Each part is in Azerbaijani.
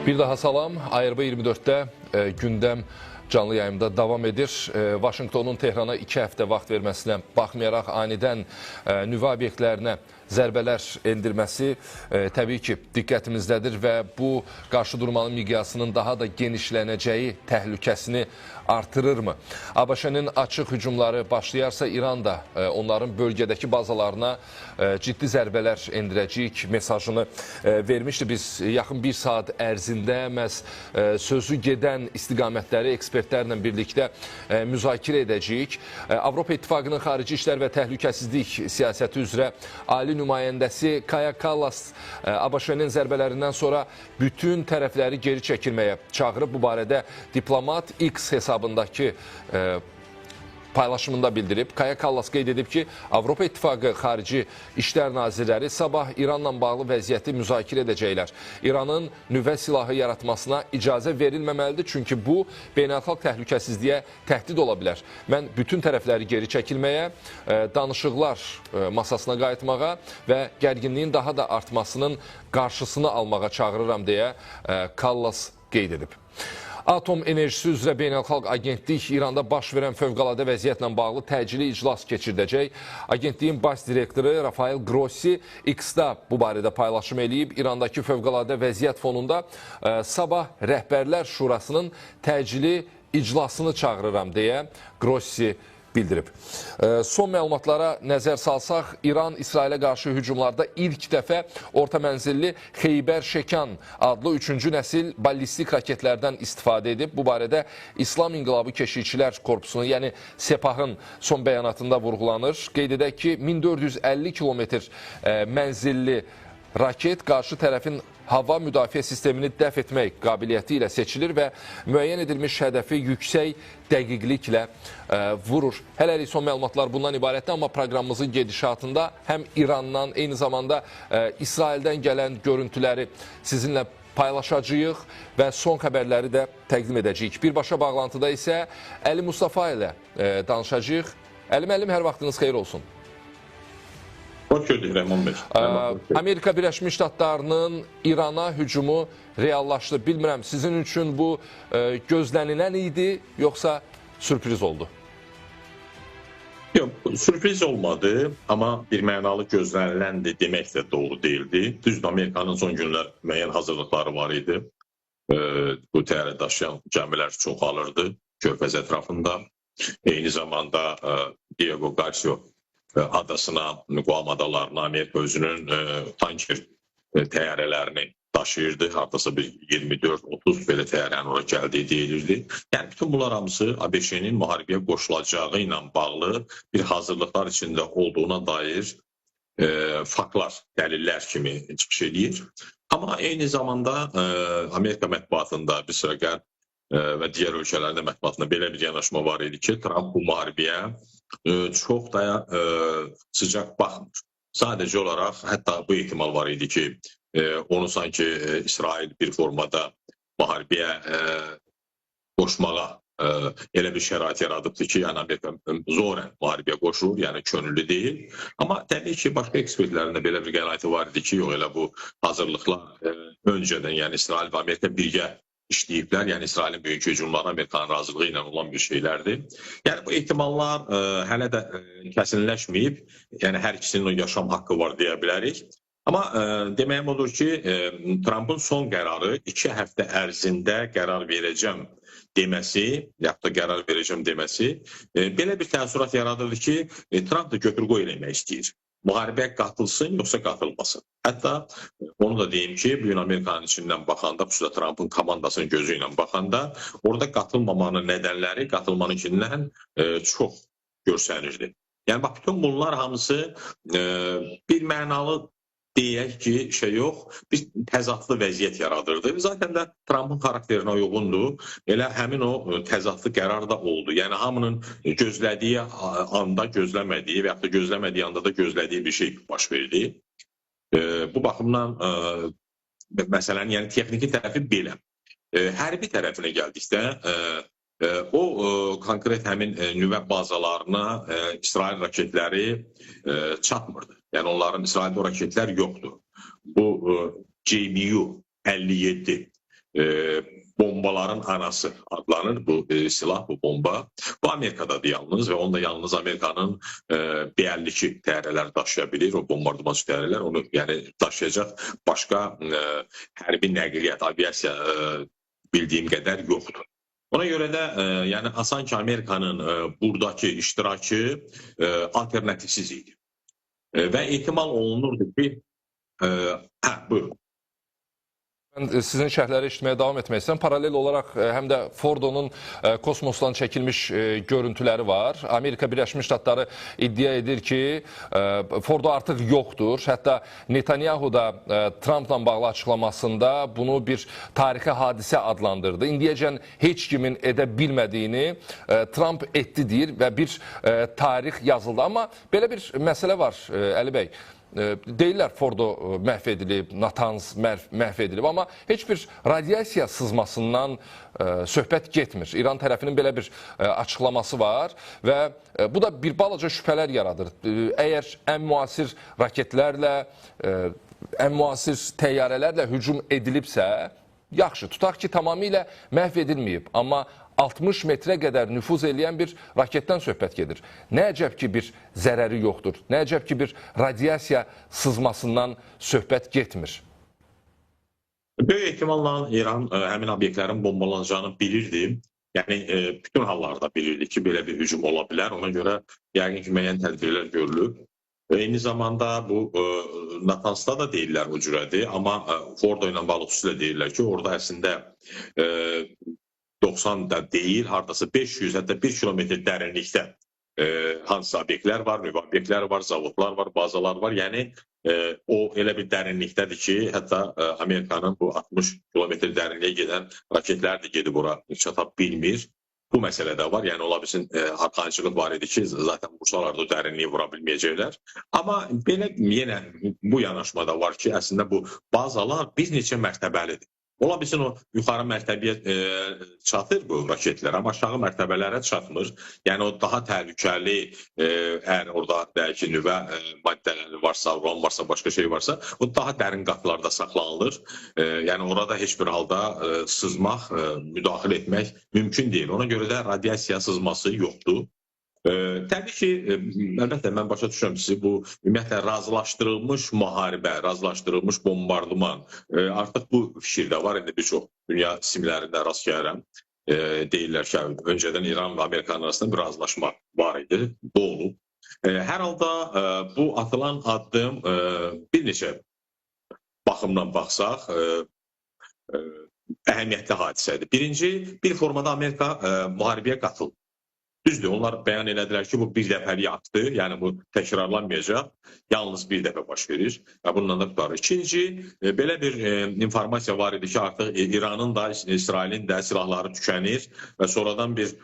Bir daha salam. ARB 24'də gündəm canlı yayımda davam edir. Vaşinqtonun Tehrana 2 həftə vaxt verməsinə baxmayaraq anidən nüvə obyektlərinə zərbələr endirməsi təbii ki, diqqətimizdədir və bu qarşıdurmanın miqyasının daha da genişlənəcəyi təhlükəsini artırırmı? ABŞ-nin açıq hücumları başlayarsa İran da onların bölgədəki bazalarına ciddi zərbələr endirəcəyik mesajını vermişdi. Biz yaxın bir saat ərzində məhz sözü gedən istiqamətləri ekspertlərlə birlikdə müzakirə edəcəyik. Avropa İttifaqının xarici işlər və təhlükəsizlik siyasəti üzrə ali nümayəndəsi Kaja Kallas ABŞ-nin zərbələrindən sonra bütün tərəfləri geri çəkilməyə çağırıb. Bu barədə diplomat X hesabındakı paylaşımında bildirib. Kaja Kallas qeyd edib ki, Avropa İttifaqı xarici işlər nazirləri sabah İranla bağlı vəziyyəti müzakirə edəcəklər. İranın nüvə silahı yaratmasına icazə verilməməlidir, çünki bu beynəlxalq təhlükəsizliyə təhdid ola bilər. Mən bütün tərəfləri geri çəkilməyə, danışıqlar masasına qayıtmağa və gərginliyin daha da artmasının qarşısını almağa çağırıram deyə Kallas qeyd edib. Atom enerjisi üzrə beynəlxalq agentlik İranda baş verən fövqəladə vəziyyətlə bağlı təcili iclas keçirdəcək. Agentliyin baş direktoru Rafael Grossi X-da bu barədə paylaşım eləyib. İrandakı fövqəladə vəziyyət fonunda sabah Rəhbərlər Şurasının təcili iclasını çağırıram deyə Grossi bildirib. Son məlumatlara nəzər salsaq, İran İsrailə qarşı hücumlarda ilk dəfə orta mənzilli Xeybər Şəkan adlı 3-cü nəsil ballistik raketlərdən istifadə edib. Bu barədə İslam İnqilabı Keşikçilər Korpusunun, yəni Sepahın son bəyanatında vurğulanır. Qeyd edək ki, 1450 kilometr mənzilli raket qarşı tərəfin hava müdafiə sistemini dəf etmək qabiliyyəti ilə seçilir və müəyyən edilmiş hədəfi yüksək dəqiqliklə vurur. Hələlik son məlumatlar bundan ibarətdir, amma proqramımızın gedişatında həm İrandan, eyni zamanda İsraildən gələn görüntüləri sizinlə paylaşacağıq və son xəbərləri də təqdim edəcəyik. Birbaşa bağlantıda isə Əli Mustafa ilə danışacağıq. Əli müəllim, hər vaxtınız xeyir olsun. Hoş gördük Rəhman bəy. Amerika Birləşmiş Ştatlarının İrana hücumu reallaşdı. Bilmirəm, sizin üçün bu gözlənilən idi, yoxsa sürpriz oldu? Yox, sürpriz olmadı, amma bir mənalı gözləniləndi demək də doğru deyildi. Düzdür, Amerikanın son günlər müəyyən hazırlıqları var idi. Bu təyyarə daşıyan gəmilər çoxalırdı Körfəz ətrafında. Eyni zamanda Diego Garcia adasına, Guam adalarına Amerika özünün tanker təyyarələrini daşıyırdı. Hardasa bir 24-30 belə təyyarənin ora gəldiyi deyilirdi. Yəni bütün bunlar hamısı ABŞ-nin müharibəyə qoşulacağı ilə bağlı bir hazırlıqlar içində olduğuna dair faktlar, dəlillər kimi çıxış edir. Amma eyni zamanda Amerika mətbuatında bir sıra qərb və digər ölkələrin mətbuatında belə bir yanaşma var idi ki, Trump bu müharibəyə çox da sıcaq baxmır. Sadəcə olaraq, hətta bu ehtimal var idi ki, onu sanki İsrail bir formada müharibəyə qoşmağa elə bir şərait yaradıbdır ki, yəni Amerika zorən müharibəyə qoşur, yəni könüllü deyil. Amma təbii ki, başqa ekspertlərin də belə bir qənaəti var idi ki, yox, elə bu hazırlıqlar öncədən, yəni İsrail və Amerika birgə işləyiblər, yəni İsrailin böyük hücumları Amerikanın razılığı ilə olan bir şeylərdir. Yəni bu ehtimallar hələ də kəsinləşməyib, yəni hər ikisinin o yaşam haqqı var deyə bilərik. Amma deməyim odur ki, Trump'ın son qərarı 2 həftə ərzində qərar verəcəm deməsi, yaxud da qərar verəcəm deməsi belə bir təəssürat yaradırdı ki, Trump da götür-qoy eləmək istəyir. Müharibəyə qatılsın, yoxsa qatılmasın. Hətta onu da deyim ki, bugün Amerikanın içindən baxanda, xüsusilə Trump'ın komandasının gözü ilə baxanda, orada qatılmamanın nədənləri qatılmanınkindən çox görsənirdi. Yəni, bax, bütün bunlar hamısı bir mənalı deyək ki, şey yox, bir təzadlı vəziyyət yaradırdı. Zaten də Trump'ın xarakterinə uyğundur. Elə həmin o təzadlı qərar da oldu. Yəni, hamının gözlədiyi anda gözləmədiyi və yaxud da gözləmədiyi anda da gözlədiyi bir şey baş verdi. Bu baxımdan məsələnin, yəni texniki tərəfi belə. Hərbi tərəfinə gəldikdə, o konkret həmin nüvə bazalarına İsrail raketləri çatmırdı. Yəni onların İsraildə o raketlər yoxdur. Bu JBU 57 bombaların anası adlanır bu silah, bu bomba. Bu Amerikadadır yalnız və onda yalnız Amerikanın B-52 təyyarələri daşıya bilir, o bombardımançı təyyarələr onu yəni daşıyacaq başqa hərbi nəqliyyat, aviasiya bildiyim qədər yoxdur. Ona görə də yəni asan ki Amerikanın buradakı iştirakı alternativsiz idi. Və ehtimal olunurdu ki, buyurun. Ben sizin şərhləri eşitməyə davam etmək istəyirəm. Paralel olaraq həm də Fordo'nun kosmosdan çəkilmiş görüntüləri var. Amerika Birləşmiş Ştatları iddia edir ki, Fordo artıq yoxdur. Hətta Netanyahu da Trumpla bağlı açıqlamasında bunu bir tarixi hadisə adlandırdı. İndiyəcən heç kimin edə bilmədiyini Trump etdi deyir və bir tarix yazıldı. Amma belə bir məsələ var Əli bəy. Deyirlər Fordo məhv edilib, Natanz məhv edilib, amma heç bir radiasiya sızmasından söhbət getmir. İran tərəfinin belə bir açıqlaması var və bu da bir balaca şübhələr yaradır. Əgər ən müasir raketlərlə, ən müasir təyyarələrlə hücum edilibsə, yaxşı, tutaq ki, tamamilə məhv edilməyib, amma 60 metrə qədər nüfuz eləyən bir raketdən söhbət gedir. Nə əcəb ki, bir zərəri yoxdur. Nə əcəb ki, bir radiasiya sızmasından söhbət getmir. Böyük ehtimalla İran həmin obyektlərin bombalanacağını bilirdi. Yəni, bütün hallarda bilirdi ki, belə bir hücum ola bilər. Ona görə yəqin ki, müəyyən tədbirlər görülüb. Eyni zamanda bu Natanzda da deyirlər o cürədir. Amma Fordo ilə bağlı xüsusilə deyirlər ki, orada əslində 90 da deyil, hardasa 500, hətta 1 kilometr dərinlikdə hansısa obyektlər var, nüvə obyektləri var, zavodlar var, bazalar var. Yəni, o elə bir dərinlikdədir ki, hətta Amerikanın bu 60 kilometr dərinliyə gedən raketlər də gedib ora çata bilmir. Bu məsələ də var. Yəni, ola bilsin, arxancılıq var idi ki, zaten vursalar da o dərinliyi vura bilməyəcəklər. Amma belə yenə bu yanaşmada var ki, əslində bu bazalar bir neçə mərtəbəlidir. Ola bilsin, o yuxarı mərtəbəyə çatır bu raketlər, amma aşağı mərtəbələrə çatmır. Yəni, o daha təhlükəli, əgər orada deyək ki, nüvə maddələri varsa, uran varsa, başqa şey varsa, o daha dərin qatlarda saxlanılır. Yəni, orada heç bir halda sızmaq, müdaxilə etmək mümkün deyil. Ona görə də radiasiya sızması yoxdur. Təbii ki, əlbəttə, mən başa düşürəm ki, bu ümumiyyətlə razılaşdırılmış müharibə, razılaşdırılmış bombardıman, artıq bu fikirdə var, indi bir çox dünya simlərində rast gəlirəm. Deyirlər ki, öncədən İran və Amerikanın arasında bir razılaşma var idi, bu olub. Hər halda bu atılan addım bir neçə baxımdan baxsaq, əhəmiyyətli hadisədir. Birinci, bir formada Amerika müharibəyə qatıldı. Düzdür, onlar bəyan elədilər ki, bu bir dəfəlik aktdır, yəni bu təkrarlanmayacaq, yalnız bir dəfə baş verir və bununla da tutarır. İkinci, belə bir informasiya var idi ki, artıq İranın da, İsrailin də silahları tükənir və sonradan bir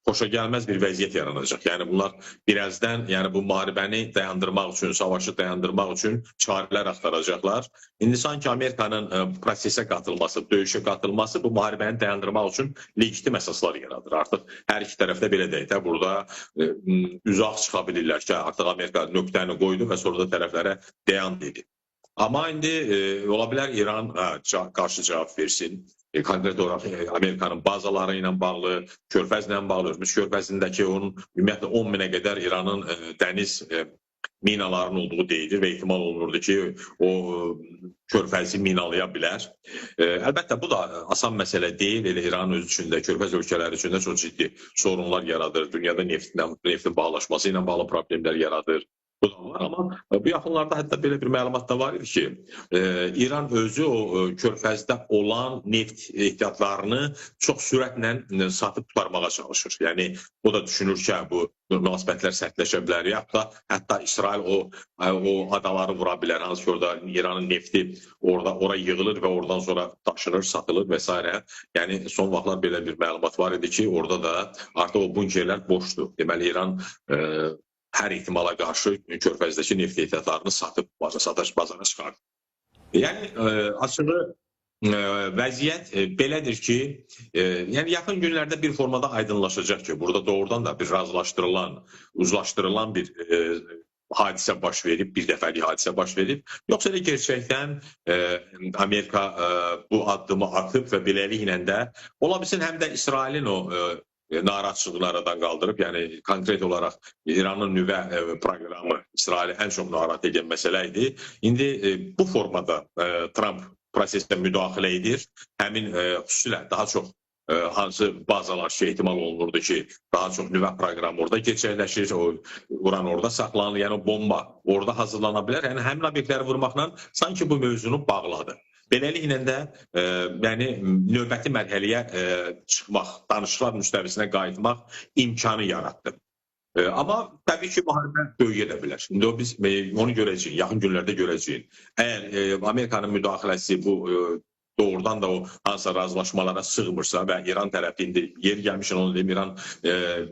xoşagəlməz bir vəziyyət yaranacaq. Yəni bunlar birazdan, yəni bu müharibəni dayandırmaq üçün, savaşı dayandırmaq üçün çarələr axtaracaqlar. İndi sanki Amerikanın prosesə qatılması, döyüşə qatılması bu müharibəni dayandırmaq üçün legitim əsaslar yaradır. Artıq hər iki tərəfdə belə deyək də, burada uzaq çıxa bilirlər ki, artıq Amerika nöqtəni qoydu və sonra da tərəflərə dayan dedi. Amma indi ola bilər İran qarşı cavab versin. Konkret olaraq Amerikanın bazaları ilə bağlı, Körfəzlə bağlı, Hörmüz körfəzindəki onun ümumiyyətlə 10 minə qədər İranın dəniz minalarının olduğu deyilir və ehtimal olunurdu ki, o körfəzi minalaya bilər. Əlbəttə, bu da asan məsələ deyil. Elə İran öz üçündə, körfəz ölkələri üçündə çox ciddi sorunlar yaradır. Dünyada neftin bağlaşması ilə bağlı problemlər yaradır. Bu da var, amma bu yaxınlarda hətta belə bir məlumat da var idi ki, İran özü o körfəzdə olan neft ehtiyatlarını çox sürətlə satıb tutarmağa çalışır. Yəni, o da düşünür ki, bu münasibətlər sərtləşə bilər, hətta İsrail o adaları vura bilər, hansı ki, orada İranın nefti ora yığılır və oradan sonra daşınır, satılır və s. Yəni, son vaxtlar belə bir məlumat var idi ki, orada da artıq o bunkerlər boşdur. Deməli, İran hər ehtimala qarşı körfəzdəki neft ehtiyatlarını satıb satış bazara çıxardı. Yəni, açığı vəziyyət belədir ki, yəni yaxın günlərdə bir formada aydınlaşacaq ki, burada doğrudan da bir razılaşdırılan, uzlaşdırılan bir hadisə baş verib, bir dəfəlik hadisə baş verib, yoxsa da gerçəkdən Amerika bu addımı atıb və beləliklə də ola bilsin həm də İsrailin o narahatçılığını aradan qaldırıb, yəni konkret olaraq İranın nüvə proqramı İsraili ən çox narahat edən məsələ idi. İndi bu formada Trump prosesə müdaxilə edir. Həmin xüsusilə daha çox hansı bazalar ki, ehtimal olunurdu ki, daha çox nüvə proqramı orada gerçəkləşir, o uran orada saxlanılır, yəni bomba orada hazırlana bilər. Yəni həmin obyektləri vurmaqla sanki bu mövzunu bağladı. Beləliklə də yəni növbəti mərhələyə çıxmaq, danışıqlar müstəvisinə qayıtmaq imkanı yaratdı. Amma təbii ki, müharibə böyüyə də bilər. İndi biz onu görəcəyik, yaxın günlərdə görəcəyik. Əgər Amerikanın müdaxiləsi bu doğrudan da o hansısa razılaşmalara sığmırsa və İran tərəfi indi yeri gəlmişən onu deyim, İran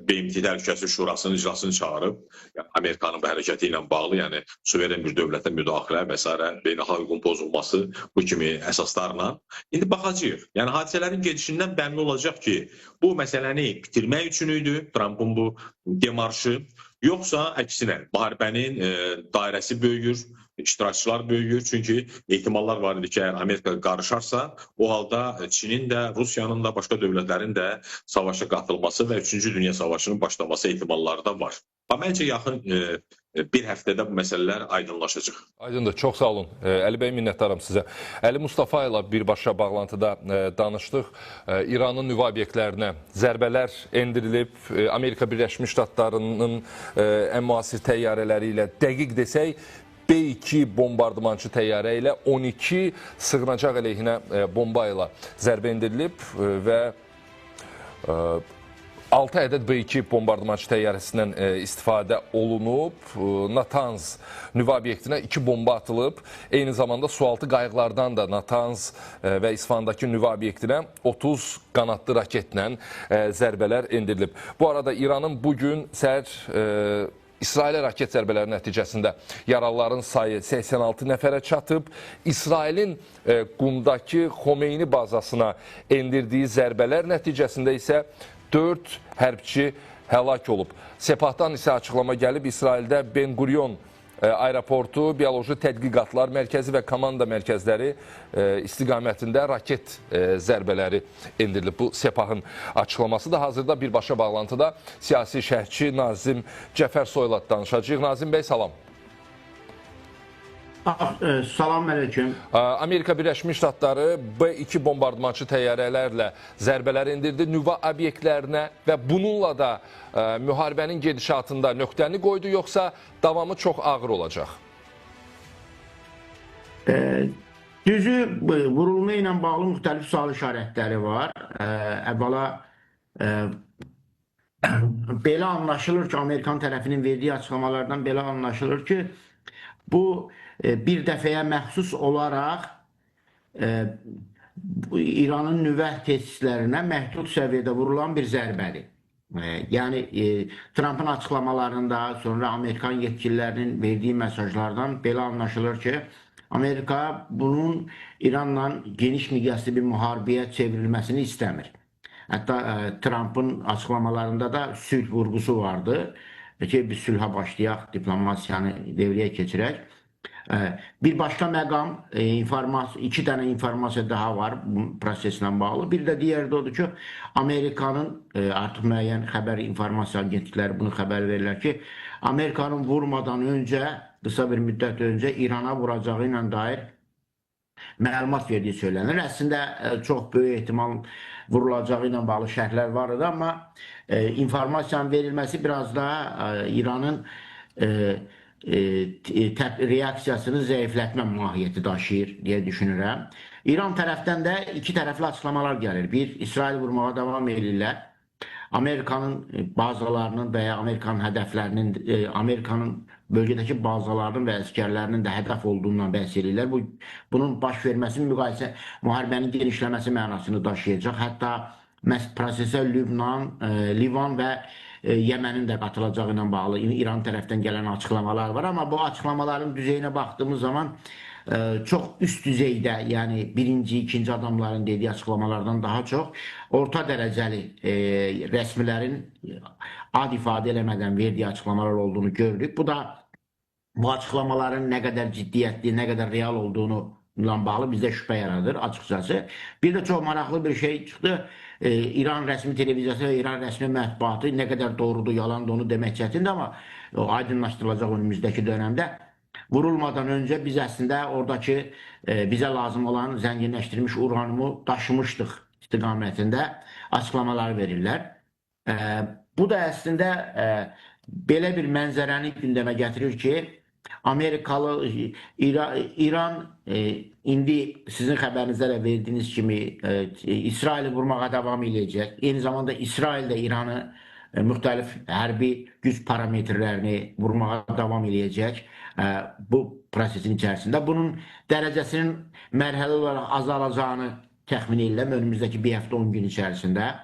BMT Təhlükəsizlik Şurasının iclasını çağırıb, yəni Amerikanın bu hərəkəti ilə bağlı, yəni suveren bir dövlətə müdaxilə və s. beynəlxalq hüququn pozulması bu kimi əsaslarla. İndi baxacağıq. Yəni hadisələrin gedişindən bəlli olacaq ki, bu məsələni bitirmək üçün idi Trump'ın bu demarşı, yoxsa əksinə müharibənin dairəsi böyüyür, iştirakçılar böyüyür. Çünki ehtimallar var idi ki, əgər Amerika qarışarsa, o halda Çinin də, Rusiyanın da, başqa dövlətlərin də savaşa qatılması və 3-cü Dünya Savaşının başlaması ehtimalları da var. Amma məncə yaxın bir həftədə bu məsələlər aydınlaşacaq. Aydındır, çox sağ olun. Əli bəy, minnətdaram sizə. Əli Mustafa ilə birbaşa bağlantıda danışdıq. İranın nüvə obyektlərinə zərbələr endirilib. Amerika Birləşmiş Ştatlarının ən müasir təyyarələri ilə dəqiq desək, B-2 bombardımançı təyyarə ilə 12 sığınacaq əleyhinə bomba ilə zərbə endirilib və 6 ədəd B-2 bombardımançı təyyarəsindən istifadə olunub. Natanz nüvə obyektinə 2 bomba atılıb. Eyni zamanda sualtı qayıqlardan da Natanz və İsfandakı nüvə obyektinə 30 qanadlı raketlə zərbələr endirilib. Bu arada İranın bugün səhər İsrailə raket zərbələri nəticəsində yaralıların sayı 86 nəfərə çatıb. İsrailin Qumdakı Xomeyni bazasına endirdiyi zərbələr nəticəsində isə 4 hərbçi həlak olub. Sepahdan isə açıqlama gəlib, İsraildə Ben Gurion aeroportu, bioloji tədqiqatlar mərkəzi və komanda mərkəzləri istiqamətində raket zərbələri endirilib. Bu Sepahın açıqlaması da hazırda birbaşa bağlantıda siyasi şərhçi Nazim Cəfərsoyla danışacağıq. Nazim bəy, salam. Salam əleyküm. Amerika Birləşmiş Ştatları B-2 bombardımançı təyyarələrlə zərbələr endirdi nüvə obyektlərinə və bununla da müharibənin gedişatında nöqtəni qoydu, yoxsa davamı çox ağır olacaq? Düzü, vurulma ilə bağlı müxtəlif sual işarətləri var. Əvvəla belə anlaşılır ki, Amerikan tərəfinin verdiyi açıqlamalardan belə anlaşılır ki, bu bir dəfəyə məxsus olaraq İranın nüvə tesislərinə məhdud səviyyədə vurulan bir zərbədir. Yəni, Trump'ın açıqlamalarında, sonra Amerikan yetkililərinin verdiyi mesajlardan belə anlaşılır ki, Amerika bunun İranla geniş miqyaslı bir müharibəyə çevrilməsini istəmir. Hətta Trump'ın açıqlamalarında da sülh vurgusu vardı ki, biz sülhə başlayaq, diplomasiyanı devrəyə keçirək. Bir başqa məqam, iki dənə informasiya daha var bu proseslə bağlı. Bir də digəri odur ki, Amerikanın artıq müəyyən xəbər informasiya agentlikləri bunu xəbər verirlər ki, Amerikanın vurmadan öncə, qısa bir müddət öncə İrana vuracağı ilə dair məlumat verdiyi söylənir. Əslində çox böyük ehtimal vurulacağı ilə bağlı şərhlər var idi, amma informasiyanın verilməsi biraz daha İranın reaksiyasını zəiflətmə mahiyyəti daşıyır deyə düşünürəm. İran tərəfdən də iki tərəfli açıqlamalar gəlir. Bir, İsrail vurmağa davam edirlər. Amerikanın bazalarının və ya Amerikanın hədəflərinin, Amerikanın bölgədəki bazalarının və əskərlərinin də hədəf olduğundan bəhs edirlər. Bunun baş verməsi müqayisə müharibənin genişləməsi mənasını daşıyacaq. Hətta prosesə Lübnan, Livan və Yemənin də qatılacağı ilə bağlı İran tərəfdən gələn açıqlamalar var. Amma bu açıqlamaların düzeyinə baxdığımız zaman çox üst düzeydə, yəni birinci, ikinci adamların dediyi açıqlamalardan daha çox orta dərəcəli rəsmilərin ad ifadə eləmədən verdiyi açıqlamalar olduğunu görürük. Bu da bu açıklamaların ne kadar ciddiyetli, ne kadar real olduğunu bağlı bizde şüphe yaradır açıkçası. Bir de çok maraqlı bir şey çıktı. İran rəsmi televiziyası ve İran rəsmi mətbuatı ne kadar doğrudur, yalandır onu demək çətindir ama o aydınlaşdırılacaq önümüzdeki dönemde. Vurulmadan önce biz aslında oradaki bize lazım olan zenginleştirilmiş uranımı taşımıştık istiqamətində açıklamalar verirler. E, Bu da aslında belə bir mənzərəni gündəmə gətirir ki, Amerikalı İran indi sizin xəbərinizdə də verdiyiniz kimi İsraili vurmağa devam edəcək. Eyni zamanda İsrail də İranı müxtəlif hərbi güc parametrlərini vurmağa devam edəcək bu prosesin içərisində. Bunun dərəcəsinin mərhələ olaraq azalacağını təxmin edirəm önümüzdəki bir həftə 10 gün içərisində.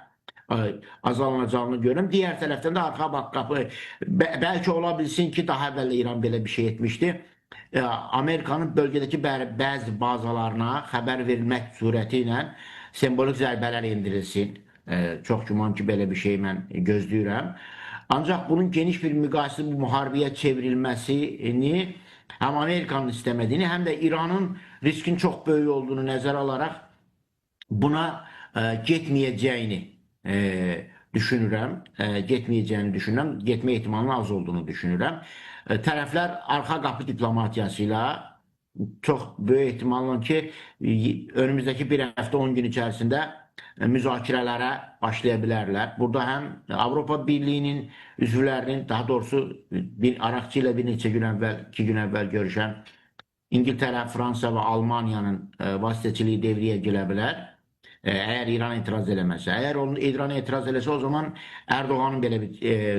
Azalacağını görürüm. Diğer taraftan da arka bak kapı belki olabilsin ki daha evvel İran böyle bir şey etmişti. Amerika'nın bölgedeki bazı bazalarına haber verilmek suretiyle sembolik zərbələr indirilsin. Çok güman ki böyle bir şey ben gözləyirəm. Ancak bunun geniş bir müqayisəli bir müharibəyə çevrilmesini hem Amerika'nın istemediğini hem de İran'ın riskin çok böyük olduğunu nəzərə alaraq buna getməyəcəyini düşünürəm, getmə ihtimalının az olduğunu düşünürəm. Tərəflər arxa qapı diplomatiyasıyla çox böyük ihtimalla ki önümüzdəki bir həftə 10 gün içərisində müzakirələrə başlaya bilərlər. Burada həm Avropa Birliyinin üzvlərinin, daha doğrusu bir Araqçı ilə bir neçə gün əvvəl, 2 gün əvvəl görüşən İngiltərə, Fransa və Almaniyanın vasitəçiliyi devreye girə bilər. Eğer İran itiraz eləməsə, eğer onun İran itiraz eləsə o zaman Erdoğan'ın belə bir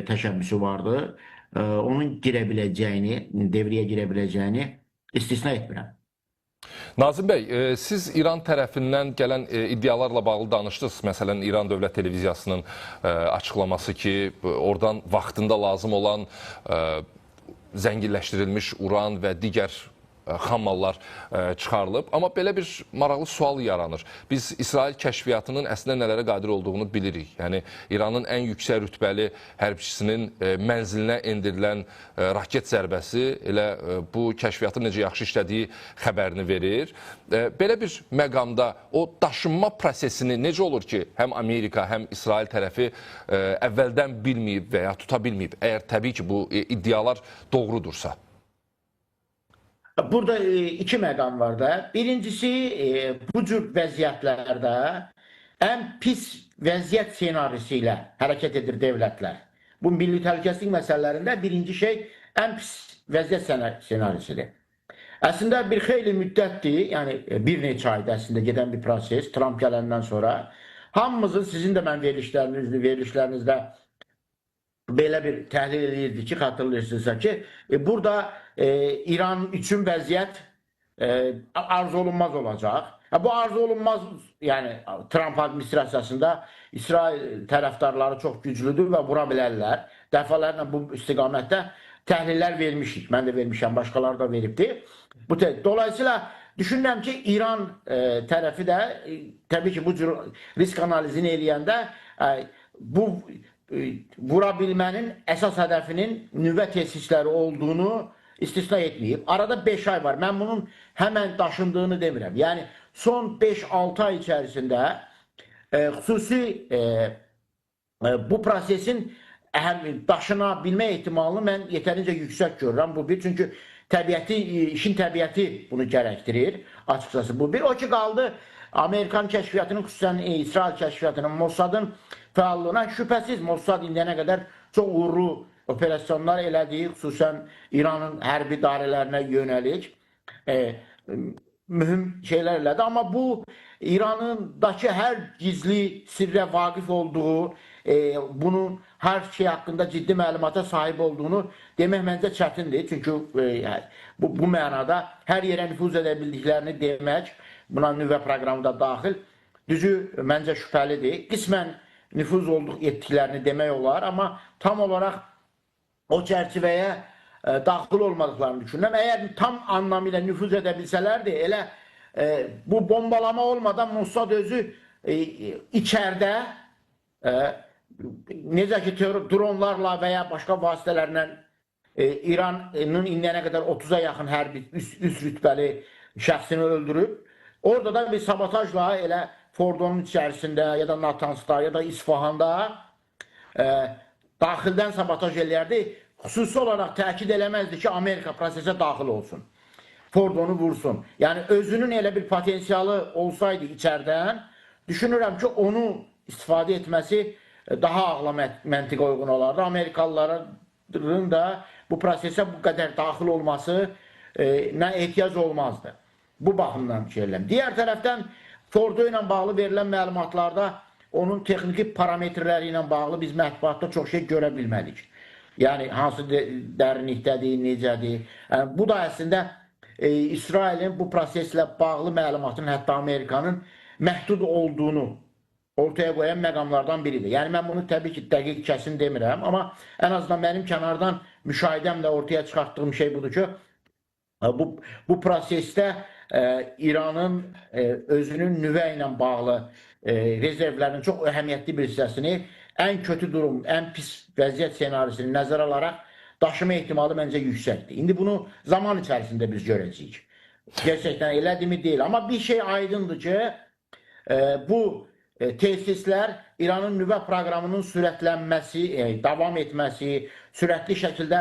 təşəbbüsü vardı. Onun girə biləcəyini, devreye girə biləcəyini istisna etmirəm. Nazim bəy, siz İran tərəfindən gələn iddialarla bağlı danışdınız. Məsələn, İran Dövlət Televiziyasının açıqlaması ki, oradan vaxtında lazım olan zənginləşdirilmiş uran və digər xammallar çıxarılıb. Amma belə bir maraqlı sual yaranır. Biz İsrail kəşfiyyatının əslində nələrə qadir olduğunu bilirik. Yəni, İranın ən yüksək rütbəli hərbçisinin mənzilinə endirilən raket zərbəsi elə bu kəşfiyyatın necə yaxşı işlədiyi xəbərini verir. Belə bir məqamda o daşınma prosesini necə olur ki, həm Amerika, həm İsrail tərəfi əvvəldən bilməyib və ya tuta bilməyib, əgər təbii ki, bu iddialar doğrudursa? Burada iki məqam var da. Birincisi, bu cür vəziyyətlərdə ən pis vəziyyət senarisi ilə hərəkət edir devlətlər. Bu milli təhlükəsizlik məsələlərində birinci şey ən pis vəziyyət senarisidir. Əslində bir xeyli müddətdir, yəni bir neçə ayda əslində gedən bir proses, Trump gələndən sonra. Hamımızın, sizin də mən verilişlərinizdə belə bir təhlil edirdi ki, xatırlayırsınızsa ki, burada İran üçün vəziyyət arzu olunmaz olacaq. Bu arzu olunmaz, yəni Trump administrasiyasında İsrail tərəfdarları çox güclüdür və vura bilərlər. Dəfələrlə bu istiqamətdə təhlillər vermişik. Mən də vermişəm, başqaları da veribdir. Dolayısıyla düşünürəm ki, İran tərəfi də təbii ki, bu cür risk analizini eləyəndə bu vurabilmənin əsas hədəfinin nüvə tesisləri olduğunu istisna etməyib. Arada 5 ay var. Mən bunun həmən daşındığını demirəm. Yəni son 5-6 ay içərisində xüsusi bu prosesin daşına bilmə ehtimalını mən yetərincə yüksək görürəm. Bu bir, çünki işin təbiəti bunu gərəkdirir. Açıqcası bu bir. O ki qaldı Amerikan kəşfiyyatının, xüsusən İsrail kəşfiyyatının, Mossadın fəallığına şübhəsiz Mossad indiyənə qədər çox uğurlu operasyonlar elədiyi, xüsusən İranın hərbi dairələrinə yönəlik mühüm şeylər elədi. Amma bu İranındakı hər gizli sirrə vaqif olduğu, bunun hər şey haqqında ciddi məlumata sahib olduğunu demək məncə çətindir. Çünki bu mənada hər yerə nüfuz edə bildiklərini demək, buna nüvə proqramı da daxil, düzü məncə şübhəlidir. Qismən nüfuz etdiklərini demək olar, amma tam olaraq o çərçivəyə daxil olmadıqlarını düşünürəm. Əgər tam anlamıyla nüfuz edə bilsələrdi, elə bu bombalama olmadan Mossad özü içərdə necə ki dronlarla və ya başqa vasitələrlə İranın indiyənə qədər 30'a yaxın hərbi üst rütbəli şəxsini öldürüb. Orada da bir sabotajla elə Fordonun içərisində ya da Natansda ya da İsfahanda daxildən sabotaj eləyərdi. Xüsusi olaraq təkid eləməzdi ki, Amerika prosesə daxil olsun. Fordonu vursun. Yəni özünün elə bir potensialı olsaydı içərdən, düşünürəm ki, onu istifadə etməsi daha ağla məntiqə uyğun olardı. Amerikalıların da bu prosesə bu qədər daxil olması nə ehtiyac olmazdı. Bu baxımdan şeyləm. Digər tərəfdən Fordo ilə bağlı verilən məlumatlarda onun texniki parametrləri ilə bağlı biz mətbuatda çox şey görə bilmədik. Yəni hansı dərinlikdədir, necədir. Yəni, bu da əslində İsrailin bu proseslə bağlı məlumatın, hətta Amerikanın məhdud olduğunu ortaya qoyan məqamlardan biridir. Yəni mən bunu təbii ki, dəqiq kəsin demirəm, amma ən azından mənim kənardan müşahidəmlə ortaya çıxartdığım şey budur ki, bu prosesdə İranın özünün nüvə ilə bağlı rezervlərinin çox əhəmiyyətli bir hissəsini ən kötü durum, ən pis vəziyyət senarisini nəzərə alaraq daşıma ehtimalı məncə yüksəkdir. İndi bunu zaman içərisində biz görəcəyik. Gerçəkdən elədimi deyil. Amma bir şey aydındır ki, bu tesislər İranın nüvə proqramının sürətlənməsi, davam etməsi, sürətli şəkildə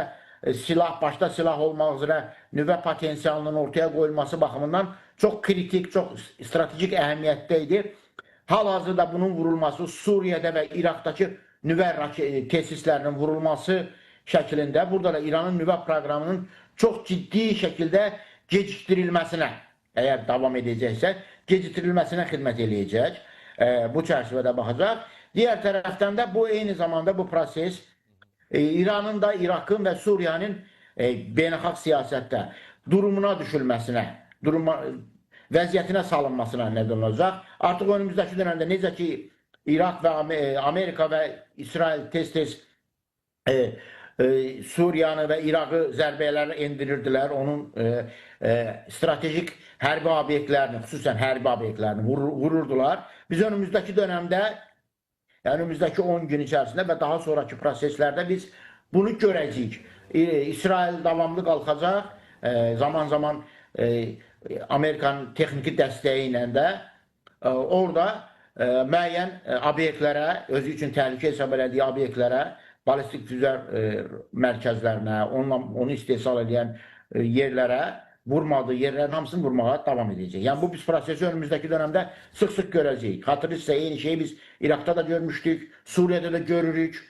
başda silah olmaq üzrə nüvə potensialının ortaya qoyulması baxımından çox kritik, çox stratejik əhəmiyyətdə idi. Hal-hazırda bunun vurulması Suriyədə və İraqdakı nüvə tesislərinin vurulması şəklində burada da İranın nüvə proqramının çox ciddi şəkildə gecikdirilməsinə, əgər davam edəcəksə, gecikdirilməsinə xidmət eləyəcək. Bu çərçivədə baxacaq. Digər tərəfdən də bu eyni zamanda bu proses İranın da İraqın və Suriyanın beynəlxalq siyasətdə durumuna düşülməsinə, vəziyyətinə salınmasına nədən olacaq. Artıq önümüzdəki dönəmdə necə ki İraq və Amerika və İsrail tez-tez Suriyanı və İraqı zərbələrlə endirirdilər, onun stratejik hərbi obyektlərini, xüsusən hərbi obyektlərini vururdular. Biz önümüzdəki dönəmdə, yəni önümüzdəki 10 gün içərisində və daha sonraki proseslərdə biz bunu görəcəyik. İsrail davamlı qalxacaq, zaman-zaman Amerikanın texniki dəstəyi ilə də orada müəyyən obyektlərə, özü üçün təhlükə hesab elədiyi obyektlərə, balistik füzə mərkəzlərinə, onu istehsal edən yerlərə, vurmadığı yerlərin hamısını vurmağa davam edəcək. Yəni bu biz prosesi önümüzdəki dönəmdə sıx-sıx görəcəyik. Xatırlayırsa, eyni şeyi biz İraqda da görmüşdük, Suriyədə də görürük.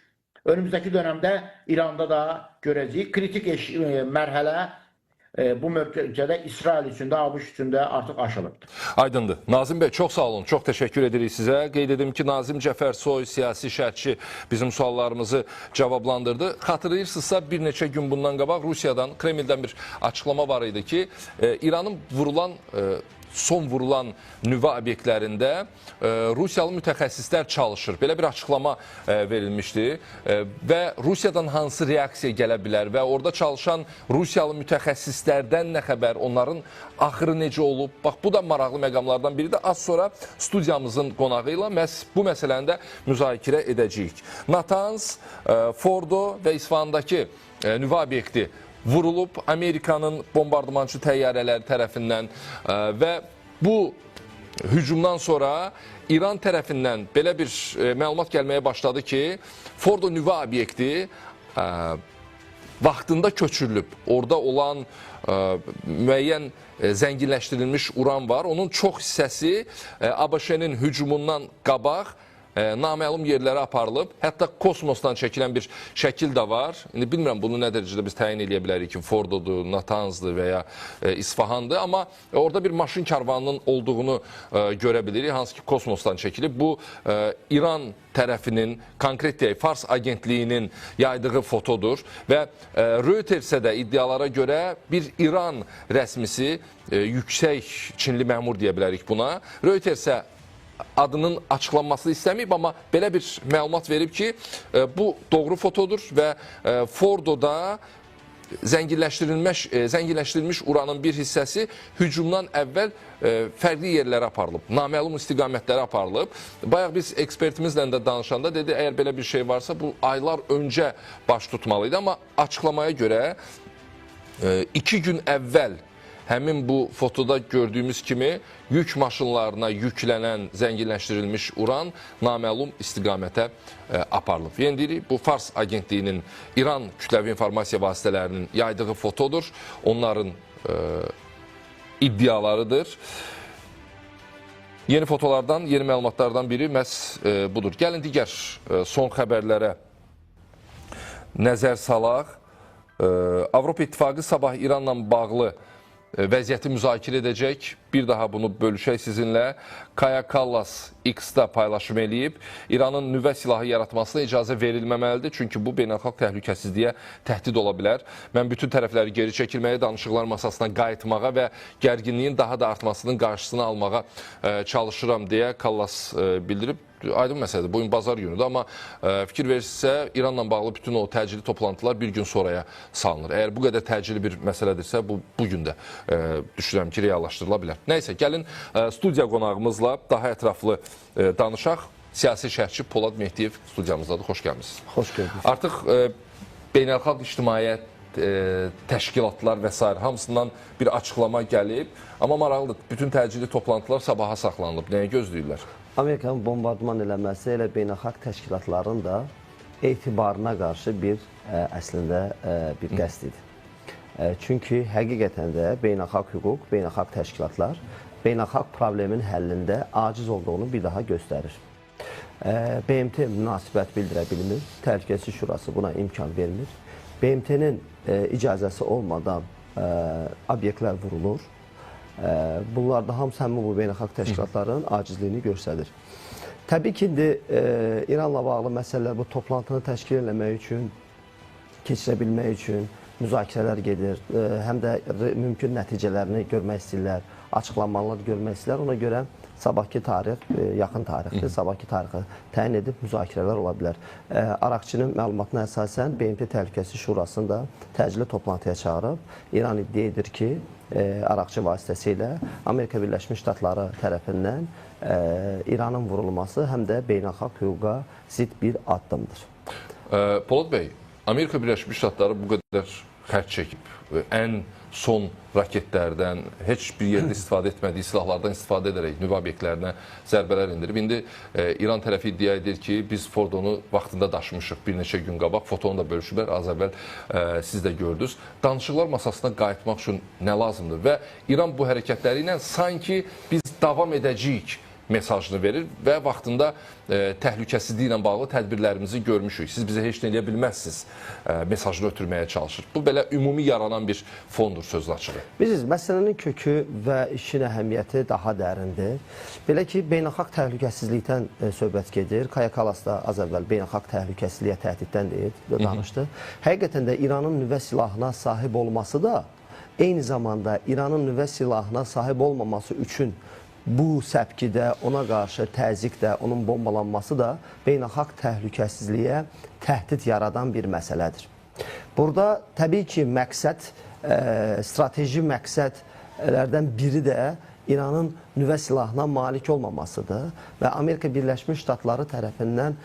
Önümüzdəki dönəmdə İranda da görəcəyik. Kritik mərhələ bu mövqedə İsrail üçün də, ABŞ üçün də artıq aşılıbdır. Aydındır. Nazim bəy, çox sağ olun. Çox təşəkkür edirik sizə. Qeyd edim ki, Nazim Cəfərsoy, siyasi şərhçi bizim suallarımızı cavablandırdı. Xatırlayırsınızsa, bir neçə gün bundan qabaq Rusiyadan, Kremldən bir açıqlama var idi ki, İranın son vurulan nüvə obyektlərində Rusiyalı mütəxəssislər çalışır. Belə bir açıqlama verilmişdi və Rusiyadan hansı reaksiya gələ bilər və orada çalışan Rusiyalı mütəxəssislərdən nə xəbər, onların axırı necə olub? Bax, bu da maraqlı məqamlardan biridir. Az sonra studiyamızın qonağı ilə məhz bu məsələni də müzakirə edəcəyik. Natanz, Fordo və İsfahandakı nüvə obyekti vurulub Amerikanın bombardımançı təyyarələri tərəfindən və bu hücumdan sonra İran tərəfindən belə bir məlumat gəlməyə başladı ki, Fordo nüvə obyekti vaxtında köçürülüb. Orada olan müəyyən zənginləşdirilmiş uran var. Onun çox hissəsi ABŞ-nin hücumundan qabaq naməlum yerlərə aparılıb. Hətta kosmosdan çəkilən bir şəkil də var. İndi bilmirəm bunu nə dərəcədə biz təyin edə bilərik ki, Fordodur, Natanzdır və ya İsfahandır. Amma orada bir maşın karvanının olduğunu görə bilirik, hansı ki kosmosdan çəkilib. Bu İran tərəfinin, konkret deyək, Fars agentliyinin yaydığı fotodur və Reutersə də iddialara görə bir İran rəsmisi, yüksək Çinli məmur deyə bilərik buna. Reutersə adının açıqlanmasını istəməyib, amma belə bir məlumat verib ki, bu doğru fotodur və Fordoda zənginləşdirilmiş uranın bir hissəsi hücumdan əvvəl fərqli yerlərə aparılıb, naməlum istiqamətlərə aparılıb. Bayaq biz ekspertimizlə də danışanda dedi, əgər belə bir şey varsa bu aylar öncə baş tutmalıydı. Amma açıqlamaya görə 2 gün əvvəl həmin bu fotoda gördüyümüz kimi yük maşınlarına yüklənən zənginləşdirilmiş uran naməlum istiqamətə aparılıb. Yeni deyirik, bu Fars agentliyinin İran kütləvi informasiya vasitələrinin yaydığı fotodur. Onların iddialarıdır. Yeni fotolardan, yeni məlumatlardan biri məhz budur. Gəlin digər son xəbərlərə nəzər salaq. Avropa İttifaqı sabah İranla bağlı vəziyyəti müzakirə edəcək. Bir daha bunu bölüşək sizinlə. Kaya Kallas X-da paylaşım eləyib. İranın nüvə silahı yaratmasına icazə verilməməlidir. Çünki bu beynəlxalq təhlükəsizliyə təhdid ola bilər. Mən bütün tərəfləri geri çəkilməyə, danışıqlar masasına qayıtmağa və gərginliyin daha da artmasının qarşısını almağa çalışıram deyə Kallas bildirib. Aydın məsələdir, bugün bazar günüdür, amma fikir verirsə, İranla bağlı bütün o təcili toplantılar bir gün sonraya salınır. Əgər bu qədər təcili bir məsələdirsə, bu bugün də düşünürəm ki, reallaşdırıla bilər. Nəysə, gəlin studiya qonağımızla daha ətraflı danışaq. Siyasi şərhçi Polad Mehdiyev studiyamızdadır, xoş gəlmişsiniz. Xoş gəldiniz. Artıq beynəlxalq ictimaiyyət, təşkilatlar və s. hamısından bir açıqlama gəlib, amma maraqlıdır, bütün təcili toplantılar sabaha saxlanılıb. Nəyə gözləyirlər? Amerikanın bombardman eləməsi elə beynəlxalq təşkilatların da etibarına qarşı bir əslində bir qəsd idi. Çünki həqiqətən də beynəlxalq hüquq, beynəlxalq təşkilatlar beynəlxalq problemin həllində aciz olduğunu bir daha göstərir. BMT münasibət bildirə bilmir, Təhlükəsizlik Şurası buna imkan vermir. BMT-nin icazəsi olmadan obyektlər vurulur. Bunlar da hamısı həmin bu beynəlxalq təşkilatların acizliyini göstərir. Təbii ki, indi İranla bağlı məsələlər bu toplantını təşkil etmək üçün, keçirə bilmək üçün müzakirələr gedir. Həm də mümkün nəticələrini görmək istəyirlər, açıqlamalar görmək istəyirlər. Ona görə sabahki tarix, yaxın tarixdir, sabahki tarixi təyin edib müzakirələr ola bilər. Araqçının məlumatına əsasən BMT Təhlükəsizlik Şurasını da təcili toplantıya çağırıb. İran iddia edir ki, Araqçı vasitəsilə Amerika Birləşmiş Ştatları tərəfindən İranın vurulması həm də beynəlxalq hüquqa zidd bir addımdır. Polad bəy, Amerika Birləşmiş Ştatları bu qədər xərc çəkib, ən son raketlərdən, heç bir yerdə istifadə etmədiyi silahlardan istifadə edərək nüvə obyektlərinə zərbələr indirib. İndi İran tərəfi iddia edir ki, biz Fordonu vaxtında daşımışıq bir neçə gün qabaq, fotonu da bölüşüblər, az əvvəl siz də gördünüz. Danışıqlar masasına qayıtmaq üçün nə lazımdır və İran bu hərəkətləri ilə sanki biz davam edəcəyik mesajını verir və vaxtında təhlükəsizliyi ilə bağlı tədbirlərimizi görmüşük. Siz bizə heç nə eləyə bilməzsiniz mesajını ötürməyə çalışır. Bu belə ümumi yaranan bir fondur sözlə açığı. Bilirsiniz, məsələnin kökü və işin əhəmiyyəti daha dərindir. Belə ki, beynəlxalq təhlükəsizlikdən söhbət gedir. Kaya Kallas da az əvvəl beynəlxalq təhlükəsizliyə təhdiddən danışdı. Həqiqətən də İranın nüvə silahına sahib olması da eyni zamanda İranın nüvə silahına sahib olmaması üçün bu səpkidə, ona qarşı təzyiqdə, onun bombalanması da beynəlxalq təhlükəsizliyə təhdid yaradan bir məsələdir. Burada təbii ki, məqsəd, strateji məqsədlərdən biri də İranın nüvə silahına malik olmamasıdır və Amerika Birləşmiş Ştatları tərəfindən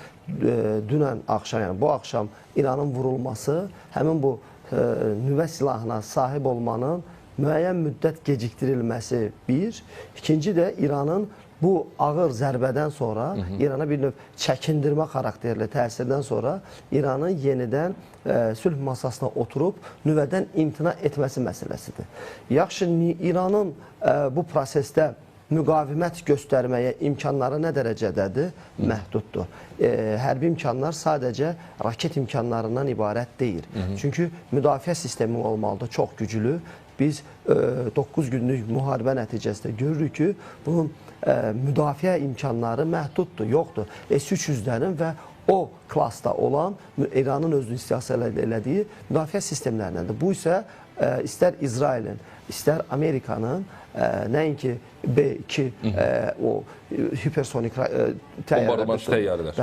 dünən axşam, yəni bu axşam İranın vurulması həmin bu nüvə silahına sahib olmanın müəyyən müddət gecikdirilməsi bir. İkinci də İranın bu ağır zərbədən sonra, İrana bir növ çəkindirmə xarakterli təsirdən sonra İranın yenidən sülh masasına oturub nüvədən imtina etməsi məsələsidir. Yaxşı, İranın bu prosesdə müqavimət göstərməyə imkanları nə dərəcədədir? Məhduddur. Hərbi imkanlar sadəcə raket imkanlarından ibarət deyil. Çünki müdafiə sistemi olmalıdır, çox güclü. Biz 9 günlük müharibə nəticəsində görürük ki, bunun müdafiə imkanları məhduddur, yoxdur. S-300-lərin və o klasda olan İranın özünün istihsal elədiyi müdafiə sistemlərindəndir. Bu isə istər İsrailin, istər Amerikanın nəinki B-2 o hipersonik təyyarələr.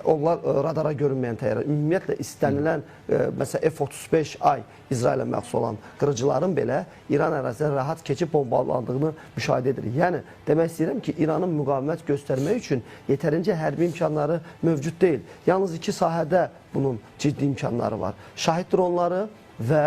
Onlar radara görünməyən təyyarə. Ümumiyyətlə istənilən məsələn F-35 İsrailə məxsus olan qırıcıların belə İran ərazisinə rahat keçib bombalandığını müşahidə edirik. Yəni demək istəyirəm ki, İranın müqavimət göstərmək üçün yetərincə hərbi imkanları mövcud deyil. Yalnız iki sahədə bunun ciddi imkanları var. Şahid dronları və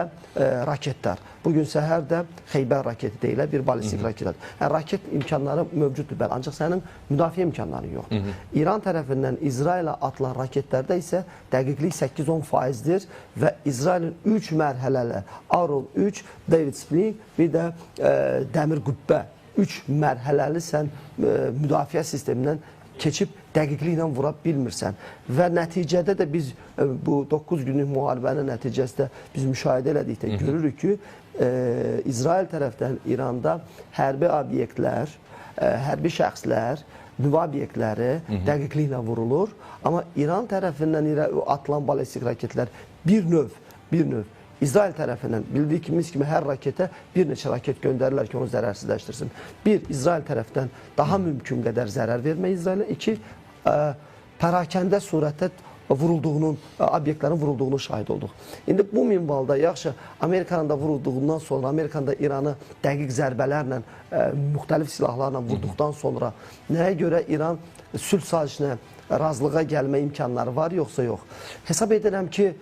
raketlər. Bugün səhər də Xeybər raketi deyilə bir balistik raketdir. Raket imkanları mövcuddur, bəli, ancaq sənin müdafiə imkanları yoxdur. İran tərəfindən İsrailə atılan raketlərdə isə dəqiqlik 8-10%dir və İsrailin 3 mərhələli Aron 3, David Spring, bir də Dəmir Qübbə 3 mərhələli sən müdafiə sistemindən keçib dəqiqliklə vura bilmirsən. Və nəticədə də biz bu 9 günlük müharibənin nəticəsində biz müşahidə elədikdə görürük ki, İsrail tərəfdən İranda hərbi obyektlər, hərbi şəxslər, nüvə obyektləri dəqiqliklə vurulur. Amma İran tərəfindən atılan balistik raketlər bir növ İsrail tərəfindən bildiyimiz kimi hər raketə bir neçə raket göndərirlər ki, onu zərərsizləşdirsin. Bir, İsrail tərəfdən daha mümkün qədər zərər vermək İsrailə. İki, pərakəndə surətdə obyektlərin vurulduğunu şahid olduq. İndi bu minvalda yaxşı, Amerikanın da vurulduğundan sonra, Amerikanın da İranı dəqiq zərbələrlə, müxtəlif silahlarla vurduqdan sonra nəyə görə İran sülh sazişinə, razılığa gəlmə imkanları var, yoxsa yox? Hesab edirəm ki,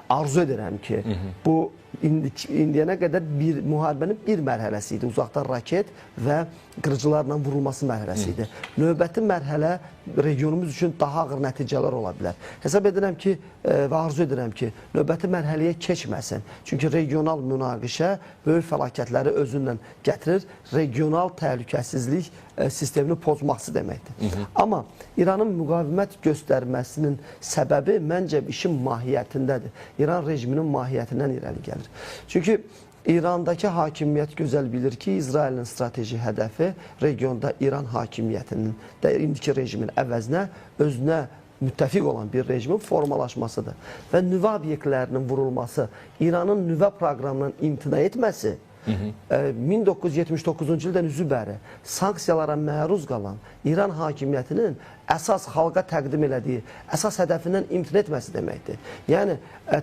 arzu edirəm ki, bu indiyənə qədər müharibənin bir mərhələsi idi. Uzaqdan raket və qırıcılarla vurulması mərhələsi idi. Növbəti mərhələ regionumuz üçün daha ağır nəticələr ola bilər. Hesab edirəm ki, və arzu edirəm ki, növbəti mərhələyə keçməsin. Çünki regional münaqişə böyük fəlakətləri özündən gətirir. Regional təhlükəsizlik sistemini pozması deməkdir. Amma İranın müqavimət göstərməsinin səbəbi məncə işin mahiyyətindədir. İran rejiminin mahiyyətindən irəli gəlir. Çünki İrandakı hakimiyyət gözəl bilir ki, İsrailin strateji hədəfi regionda İran hakimiyyətinin, indiki rejimin əvəzinə özünə müttəfiq olan bir rejimin formalaşmasıdır. Və nüvə obyektlərinin vurulması, İranın nüvə proqramından imtina etməsi 1979-cu ildən üzü bəri sanksiyalara məruz qalan İran hakimiyyətinin əsas xalqa təqdim elədiyi, əsas hədəfindən imtina etməsi deməkdir. Yəni,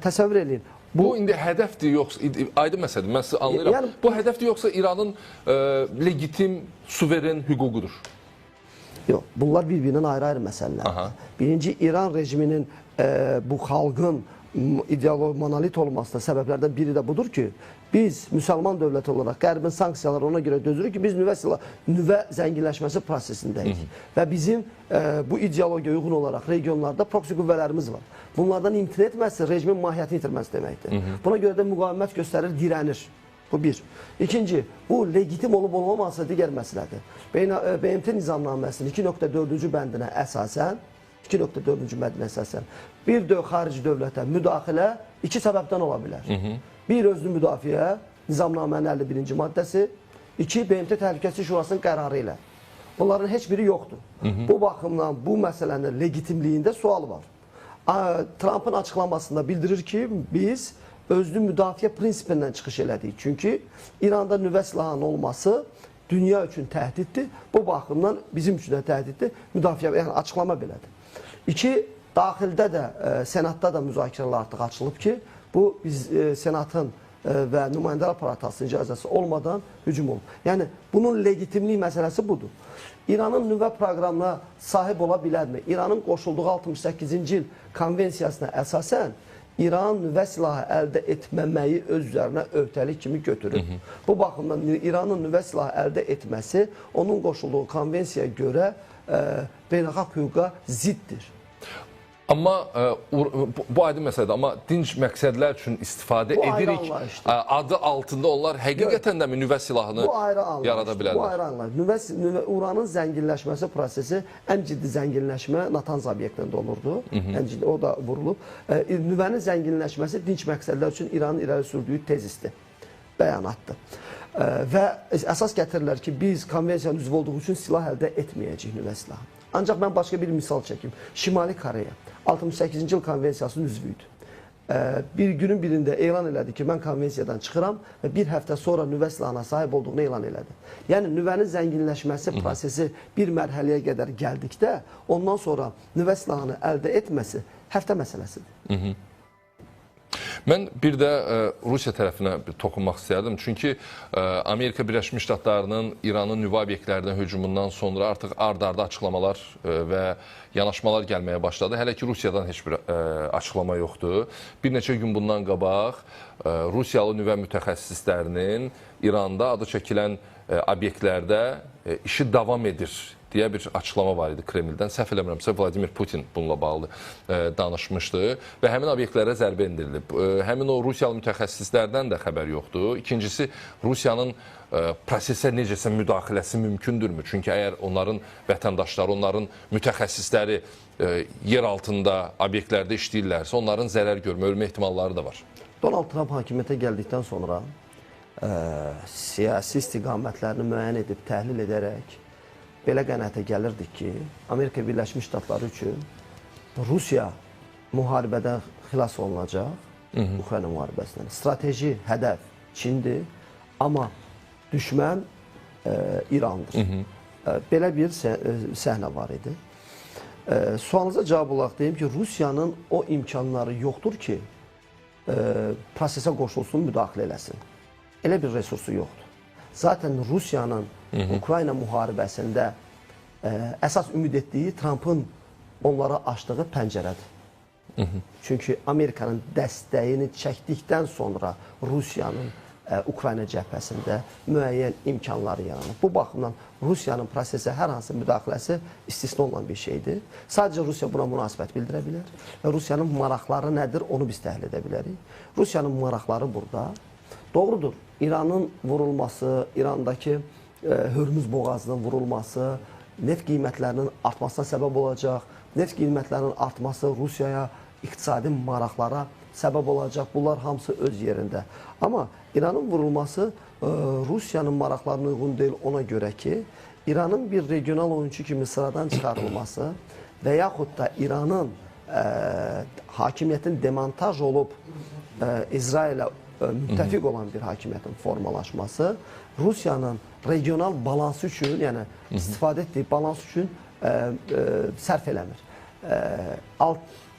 təsəvvür edin, bu indi hədəfdir yoxsa, aydın məsələdir, mən sizi anlayıram. Yəni, bu hədəfdir yoxsa İranın legitim, suveren hüququdur? Yox, bunlar bir-birinin ayrı-ayrı məsələlərdir. Birinci, İran rejiminin bu xalqın ideoloji monolit olmasına səbəblərdən biri də budur ki, biz müsəlman dövləti olaraq qərbin sanksiyaları ona görə dözürük ki, biz nüvə zənginləşməsi prosesindəyik. Və bizim bu ideologiya uyğun olaraq regionlarda proksi qüvvələrimiz var. Bunlardan imtina etməsi rejimin mahiyyətini itirməsi deməkdir. Buna görə də müqavimət göstərir, dirənir. Bu bir. İkinci, bu legitim olub-olmaması digər məsələdir. BMT nizamnaməsinin 2.4-cü bəndinə əsasən, bir xarici dövlətə müdaxilə iki səbəbdən ola bilər. Bir, özünü müdafiə, nizamnamənin 51-ci maddəsi. İki, BMT Təhlükəsizlik Şurasının qərarı ilə. Bunların heç biri yoxdur. Bu baxımdan bu məsələnin legitimliyində sual var. Trump'ın açıqlamasında bildirir ki, biz özünü müdafiə prinsipindən çıxış elədik. Çünki İranda nüvə silahının olması dünya üçün təhdiddir. Bu baxımdan bizim üçün də təhdiddir. Müdafiə, yəni açıqlama belədir. İki, daxildə də, senatda da müzakirələr artıq açılıb ki, bu biz senatın və nümayəndələr palatasının icazəsi olmadan hücum olub. Yəni, bunun legitimlik məsələsi budur. İranın nüvə proqramına sahib ola bilərmi? İranın qoşulduğu 68-ci il konvensiyasına əsasən İran nüvə silahı əldə etməməyi öz üzərinə öhdəlik kimi götürür. Bu baxımdan İranın nüvə silahı əldə etməsi onun qoşulduğu konvensiyaya görə beynəlxalq hüquqa ziddir. Amma bu aydın məsələdir, amma dinc məqsədlər üçün istifadə edirik. Adı altında onlar həqiqətən də nüvə silahını yarada bilərlər? Bu ayrı anlayış. Uranın zənginləşməsi prosesi ən ciddi zənginləşmə Natanz obyektində olurdu. O da vurulub. Nüvənin zənginləşməsi dinc məqsədlər üçün İranın irəli sürdüyü tezisdir, bəyanatdır. Və əsas gətirirlər ki, biz konvensiyanın üzv olduğu üçün silah əldə etməyəcəyik nüvə silahı. Ancaq mən başqa bir misal çəkim. Şimali Koreya 68-ci il konvensiyasının üzvüydü. bir günün birində elan elədi ki, mən konvensiyadan çıxıram və bir həftə sonra nüvə silahına sahib olduğunu elan elədi. Yəni nüvənin zənginləşməsi prosesi bir mərhələyə qədər gəldikdə, ondan sonra nüvə silahını əldə etməsi həftə məsələsidir. Mən bir də Rusiya tərəfinə toxunmaq istərdim. Çünki Amerika Birləşmiş Ştatlarının İranın nüvə obyektlərinə hücumundan sonra artıq ard-arda açıqlamalar və yanaşmalar gəlməyə başladı. Hələ ki, Rusiyadan heç bir açıqlama yoxdur. Bir neçə gün bundan qabaq Rusiyalı nüvə mütəxəssislərinin İranda adı çəkilən obyektlərdə işi davam edir deyə bir açıqlama var idi Kremldən. Səhv eləmirəmsə, Vladimir Putin bununla bağlı danışmışdı və həmin obyektlərə zərbə endirilib. Həmin o Rusiyalı mütəxəssislərdən də xəbər yoxdur. İkincisi, Rusiyanın prosesə necəsə müdaxiləsi mümkündürmü? Çünki əgər onların vətəndaşları, onların mütəxəssisləri yer altında obyektlərdə işləyirlərsə, onların zərər görmə, ölmə ehtimalları da var. Donald Trump hakimiyyətə gəldikdən sonra siyasi istiqamətlərini müəyyən edib, təhlil edərək belə qənaətə gəlirdik ki, Amerika Birləşmiş Ştatları üçün Rusiya müharibədən xilas olunacaq, Ukrayna müharibəsindən. Strateji hədəf Çindir, amma düşmən İrandır. Belə bir səhnə var idi. Sualınıza cavab olaraq deyim ki, Rusiyanın o imkanları yoxdur ki, prosesə qoşulsun, müdaxilə eləsin. Elə bir resursu yoxdur. Zaten Rusiyanın Ukrayna müharibəsində əsas ümid etdiyi Trumpın onlara açdığı pəncərədir. Çünki Amerikanın dəstəyini çəkdikdən sonra Rusiyanın Ukrayna cəbhəsində müəyyən imkanları yaranır. Bu baxımdan Rusiyanın prosesə hər hansı müdaxiləsi istisna olan bir şeydir. Sadəcə Rusiya buna münasibət bildirə bilər və Rusiyanın maraqları nədir, onu biz təhlil edə bilərik. Rusiyanın maraqları burada. Doğrudur, İranın vurulması, İrandakı Hörmüz boğazının vurulması neft qiymətlərinin artmasına səbəb olacaq. Neft qiymətlərinin artması Rusiyaya iqtisadi maraqlara səbəb olacaq. Bunlar hamısı öz yerində. Amma İranın vurulması Rusiyanın maraqlarına uyğun deyil ona görə ki, İranın bir regional oyunçu kimi sıradan çıxarılması və yaxud da İranın hakimiyyətin demontaj olub İsrail'ə müttəfiq olan bir hakimiyyətin formalaşması Rusiyanın regional balansı üçün, yəni istifadə etdiyi balans üçün sərf eləmir.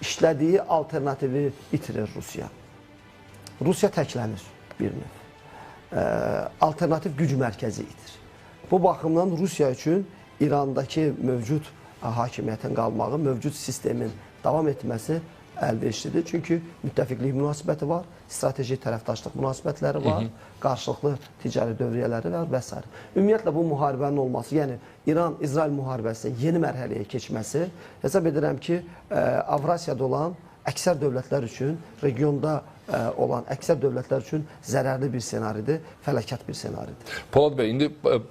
İşlədiyi alternativi itirir Rusiya. Rusiya təklənir bir növ. Alternativ güc mərkəzi itir. Bu baxımdan Rusiya üçün İrandakı mövcud hakimiyyətin qalmağı, mövcud sistemin davam etməsi əlverişlidir. Çünki müttəfiqlik münasibəti var, strateji tərəfdaşlıq münasibətləri var, qarşılıqlı ticari dövriyyələri var və s. Ümumiyyətlə bu müharibənin olması, yəni İran-İsrail müharibəsinin yeni mərhələyə keçməsi, hesab edirəm ki, Avrasiyada olan əksər dövlətlər üçün, regionda olan əksər dövlətlər üçün zərərli bir senaridir, fəlakət bir senaridir. Polad bəy, indi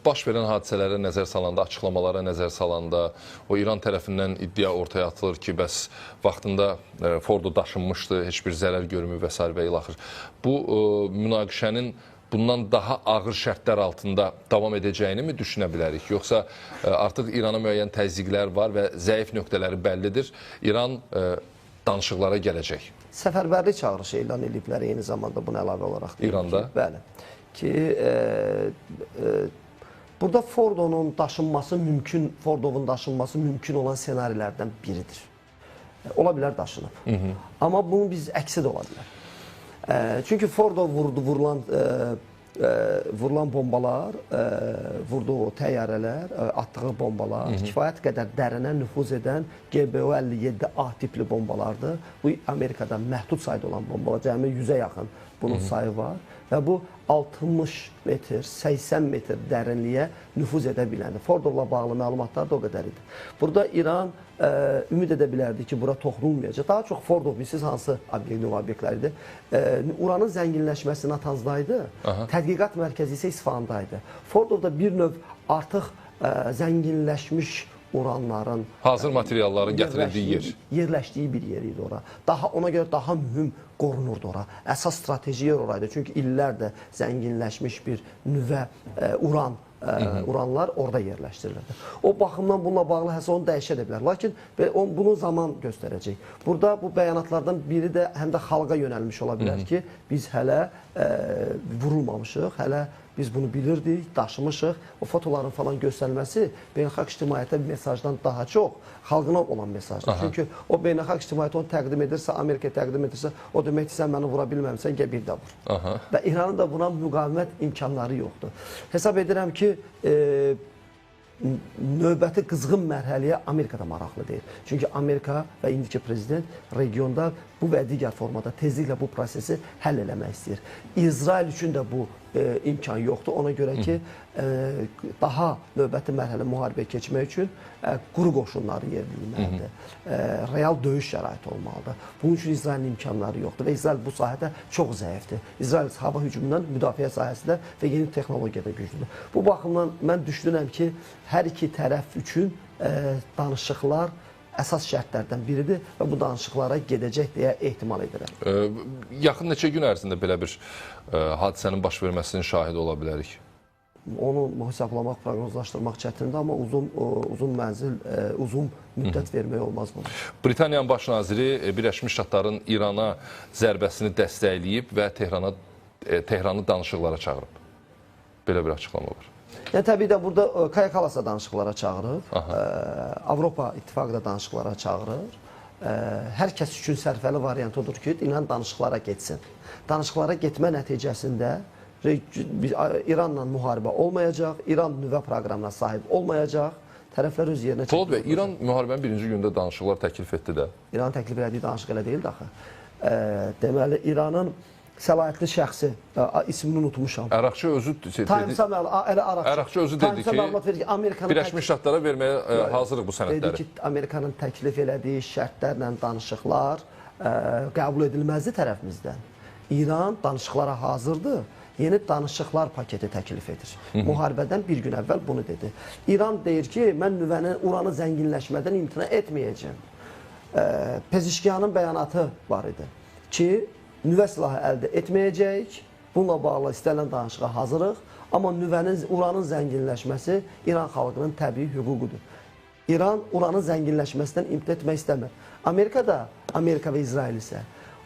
baş verən hadisələrə nəzər salanda, açıqlamalara nəzər salanda, o İran tərəfindən iddia ortaya atılır ki, bəs vaxtında Fordo daşınmışdı, heç bir zərər görmür və s. və ilaxır. Bu münaqişənin bundan daha ağır şərtlər altında davam edəcəyini mi düşünə bilərik? Yoxsa artıq İrana müəyyən təzyiqlər var və zəif nöqtələri bəllidir. İran danışıqlara gələcək. Səfərbərlik çağırışı elan ediblər eyni zamanda bunu əlavə olaraq. İranda? Bəli. Ki, burada Fordonun daşınması mümkün, Fordovun daşınması mümkün olan senarilərdən biridir. Ola bilər daşınıb. Amma bunun biz əksi də ola bilər. Çünki Fordo vurulan bombalar, vurduğu təyyarələr, atdığı bombalar kifayət qədər dərinə nüfuz edən GBO-57A tipli bombalardır. Bu Amerikada məhdud sayda olan bombalar, cəmi 100-ə yaxın bunun sayı var və bu 60 metr, 80 metr dərinliyə nüfuz edə biləndir. Fordovla bağlı məlumatlar da o qədər idi. Burada İran ümid edə bilərdi ki, bura toxunulmayacaq. Daha çox Fordov, bilirsiniz, hansı obyektlərdir? Uranın zənginləşməsi Natanzdaydı, tədqiqat mərkəzi isə İsfahandaydı. Fordovda bir növ artıq zənginləşmiş uranların, hazır materialların gətirildiyi yer. Yerləşdiyi bir yer idi ora. Ona görə daha mühüm qorunurdu ora. Əsas strateji yer oraydı. Çünki illərdə zənginləşmiş bir nüvə, uran uranlar orada yerləşdirilirdi. O baxımdan bununla bağlı həsə onu dəyişə də bilər. Lakin bunu zaman göstərəcək. Burada bu bəyanatlardan biri də həm də xalqa yönəlmiş ola bilər ki, biz hələ vurulmamışıq, hələ biz bunu bilirdik, daşımışıq. O fotoların falan göstərilməsi beynəlxalq ictimaiyyətə bir mesajdan daha çox xalqına olan mesajdır. Çünki o beynəlxalq ictimaiyyət onu təqdim edirsə, Amerika təqdim edirsə, o deməkdir sən məni vura bilməmsən, gəl bir də vur. Və İranın da buna müqavimət imkanları yoxdur. Hesab edirəm ki, növbəti qızğın mərhələyə Amerika da maraqlı deyil. Çünki Amerika və indiki prezident regionda bu və digər formada tezliklə bu prosesi həll eləmək istəyir. İsrail üçün də bu imkan yoxdur. Ona görə ki, daha növbəti mərhələ müharibə keçmək üçün quru qoşunları yerilməlidir. Real döyüş şəraiti olmalıdır. Bunun üçün İsrailin imkanları yoxdur və İsrail bu sahədə çox zəifdir. İsrail hava hücumundan müdafiə sahəsində və yeni texnologiyada güclüdür. Bu baxımdan mən düşünürəm ki, hər iki tərəf üçün danışıqlar əsas şərtlərdən biridir və bu danışıqlara gedəcək deyə ehtimal edirəm. Yaxın neçə gün ərzində belə bir hadisənin baş verməsinin şahidi ola bilərik? Onu hesablamaq, proqnozlaşdırmaq çətindir, amma uzun mənzil, uzun müddət vermək olmaz bunu. Britaniyanın baş naziri Birləşmiş Ştatların İrana zərbəsini dəstəkləyib və Tehranı danışıqlara çağırıb. Belə bir açıqlama var. Yəni, təbii də burada Kaya Kalas da danışıqlara çağırır, Avropa İttifaqı da danışıqlara çağırır. Hər kəs üçün sərfəli variant odur ki, İran danışıqlara getsin. Danışıqlara getmə nəticəsində İranla müharibə olmayacaq, İran nüvə proqramına sahib olmayacaq, tərəflər öz yerinə Polad bəy, İran müharibənin birinci gündə danışıqlar təklif etdi də. İranın təklif elədiyi danışıq elə deyildi axı. Deməli, İranın səlahiyyətli şəxsi, ismini unutmuşam. Əraqçı özü dedi ki, Birləşmiş Ştatlara verməyə hazırıq bu sənədləri. Dedi ki, Amerikanın təklif elədiyi şərtlərlə danışıqlar qəbul edilməzdi tərəfimizdən. İran danışıqlara hazırdır, yeni danışıqlar paketi təklif edir. Müharibədən bir gün əvvəl bunu dedi. İran deyir ki, mən uranı zənginləşmədən imtina etməyəcəm. Pezişkiyanın bəyanatı var idi ki, nüvə silahı əldə etməyəcəyik, bununla bağlı istənilən danışığa hazırıq, amma uranın zənginləşməsi İran xalqının təbii hüququdur. İran uranın zənginləşməsindən imtina etmək istəmir. Amerika və İsrail isə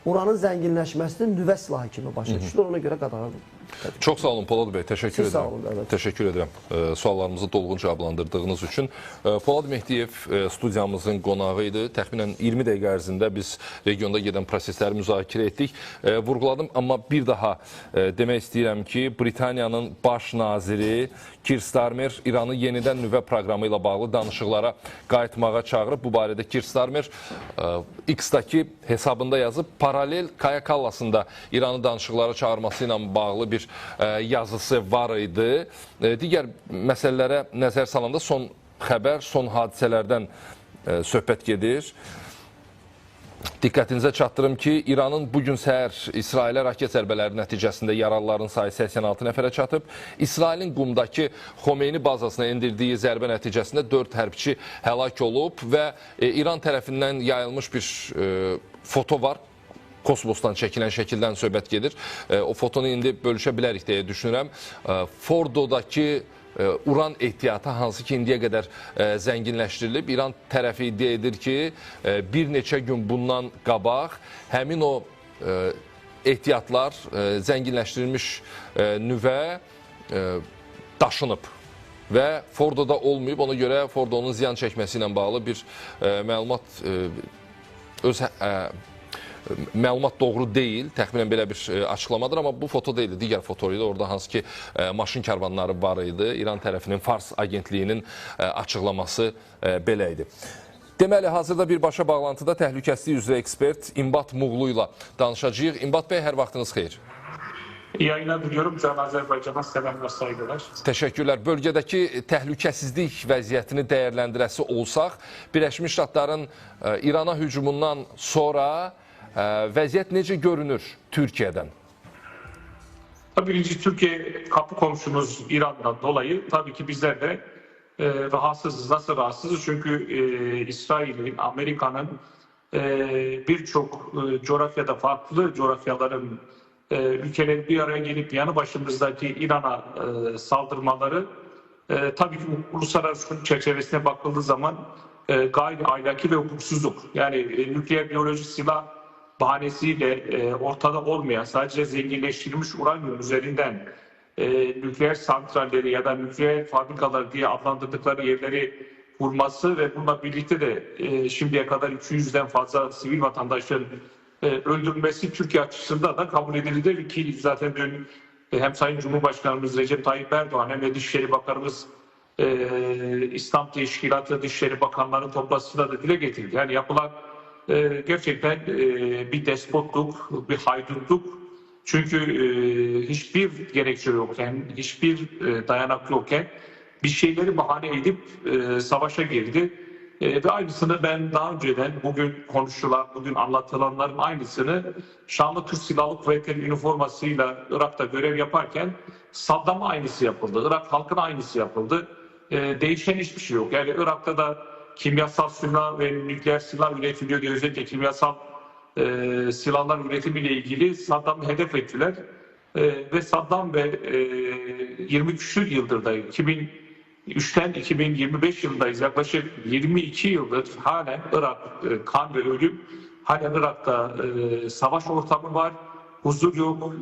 uranın zənginləşməsini nüvə silahı kimi başa düşdür, ona görə qadağan. Çox sağ olun Polad bəy, təşəkkür edirəm. Siz sağ olun, evet. Təşəkkür edirəm suallarımızı dolğun cavablandırdığınız üçün. Polad Mehdiyev studiyamızın qonağı idi. Təxminən 20 dəqiqə ərzində biz regionda gedən prosesləri müzakirə etdik. Vurğuladım, amma bir daha demək istəyirəm ki, Britaniyanın baş naziri Keir Starmer İranı yenidən nüvə proqramı ilə bağlı danışıqlara qayıtmağa çağırıb. Bu barədə Keir Starmer X-daki hesabında yazıb, paralel Kaya Kallasında İranı danışıqlara çağırması ilə bağlı bir yazısı var idi. Digər məsələlərə nəzər salanda son xəbər, son hadisələrdən söhbət gedir. Diqqətinizə çatdırım ki, İranın bugün səhər İsrailə raket zərbələri nəticəsində yaralıların sayı 86 nəfərə çatıb. İsrailin Qumdakı Xomeyni bazasına endirdiyi zərbə nəticəsində 4 hərbçi həlak olub və İran tərəfindən yayılmış bir foto var. Kosmosdan çəkilən şəkildən söhbət gedir. O fotonu indi bölüşə bilərik deyə düşünürəm. Fordodakı uran ehtiyatı hansı ki indiyə qədər zənginləşdirilib. İran tərəfi iddia edir ki, bir neçə gün bundan qabaq həmin o ehtiyatlar, zənginləşdirilmiş nüvə daşınıb və Fordoda olmayıb. Ona görə Fordonun ziyan çəkməsi ilə bağlı bir məlumat doğru deyil, təxminən belə bir açıqlamadır, amma bu foto deyildi, digər foto idi. Orada hansı ki maşın karvanları var idi. İran tərəfinin Fars agentliyinin açıqlaması belə idi. Deməli, hazırda birbaşa bağlantıda təhlükəsizlik üzrə ekspert İmbat Muğlu ilə danışacağıq. İmbat bəy, hər vaxtınız xeyir. İyi yayınlar diliyorum. Can Azərbaycana selam və saygılar. Təşəkkürlər. Bölgədəki təhlükəsizlik vəziyyətini dəyərləndirəsi olsaq, Birləşmiş Ştatların İrana hücumundan sonra vəziyyət necə görünür Türkiye'den? Birinci Türkiye kapı komşumuz İran'dan dolayı tabii ki bizler de rahatsızız. Nasıl rahatsızız? Çünkü İsrail'in, Amerika'nın birçok coğrafyada farklı coğrafyaların ülkeleri bir araya gelip yanı başımızdaki İran'a saldırmaları Tabii ki uluslararası hukuk çerçevesine bakıldığı zaman gayri ahlaki ve hukuksuzluk. Yani nükleer biyolojik silah bahanesiyle ortada olmayan, sadece zenginleştirilmiş uranyum üzerinden nükleer santralleri ya da nükleer fabrikalar diye adlandırdıkları yerleri vurması ve bununla birlikte de şimdiye kadar 200'den fazla sivil vatandaşın öldürülmesi Türkiye açısından da kabul edilir ki zaten dün hem Sayın Cumhurbaşkanımız Recep Tayyip Erdoğan hem de Dışişleri Bakanımız İslam Teşkilatı Dışişleri Bakanları toplantısında da dile getirdi. Yani yapılan gerçekten bir despotluk, bir haydutluk. Çünkü hiçbir gerekçe yokken, hiçbir dayanak yokken bir şeyleri bahane edip savaşa girdi. Ve aynısını ben daha önceden bugün konuşulan, bugün anlatılanların aynısını Şanlı Türk Silahlı Kuvvetleri üniformasıyla Irak'ta görev yaparken Saddam'a aynısı yapıldı. Irak halkına aynısı yapıldı. Değişen hiçbir şey yok. Yani Irak'ta da kimyasal silah ve nükleer silah üretiliyor diye özellikle kimyasal silahlar üretimiyle ilgili Saddam'ı hedef ettiler. Ve Saddam ve 20 küsur yıldır da 2003'ten 2025 yılındayız. Yaklaşık 22 yıldır halen Irak kan ve ölüm. Halen Irak'ta savaş ortamı var. Huzur yok.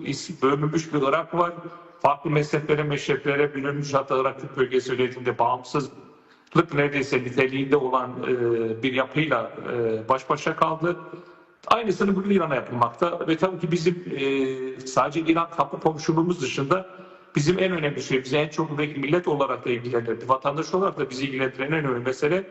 Bölünmüş bir Irak var. Farklı mezheplere, meşreplere bölünmüş, hatta Irak Kürt bölgesi yönetiminde bağımsızlık neredeyse niteliğinde olan bir yapıyla baş başa kaldı. Aynısını bugün İran'a yapılmakta ve tabii ki bizim sadece İran kapı komşuluğumuz dışında bizim en önemli şey, bizi en çok belki millet olarak da ilgilendirdi, vatandaş olarak da bizi ilgilendiren en önemli mesele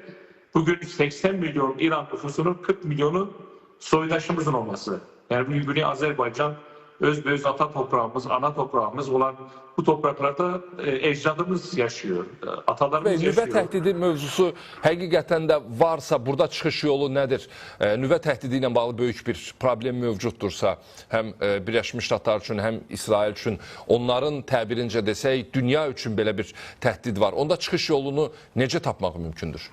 bugün 80 milyon İran nüfusunun 40 milyonu soydaşımızın olması. Yani bugün Güney Azerbaycan özbeöz ata toprağımız, ana toprağımız olan bu topraklarda ecdadımız yaşıyor, atalarımız Ve yaşıyor. yaşıyor. Nüvə təhdidi mövzusu həqiqətən də varsa, burada çıxış yolu nədir? Nüvə təhdidi ilə bağlı böyük bir problem mövcuddursa, həm Birləşmiş Ştatlar üçün, həm İsrail üçün, onların təbirincə desək, dünya üçün belə bir təhdid var. Onda çıxış yolunu necə tapmaq mümkündür?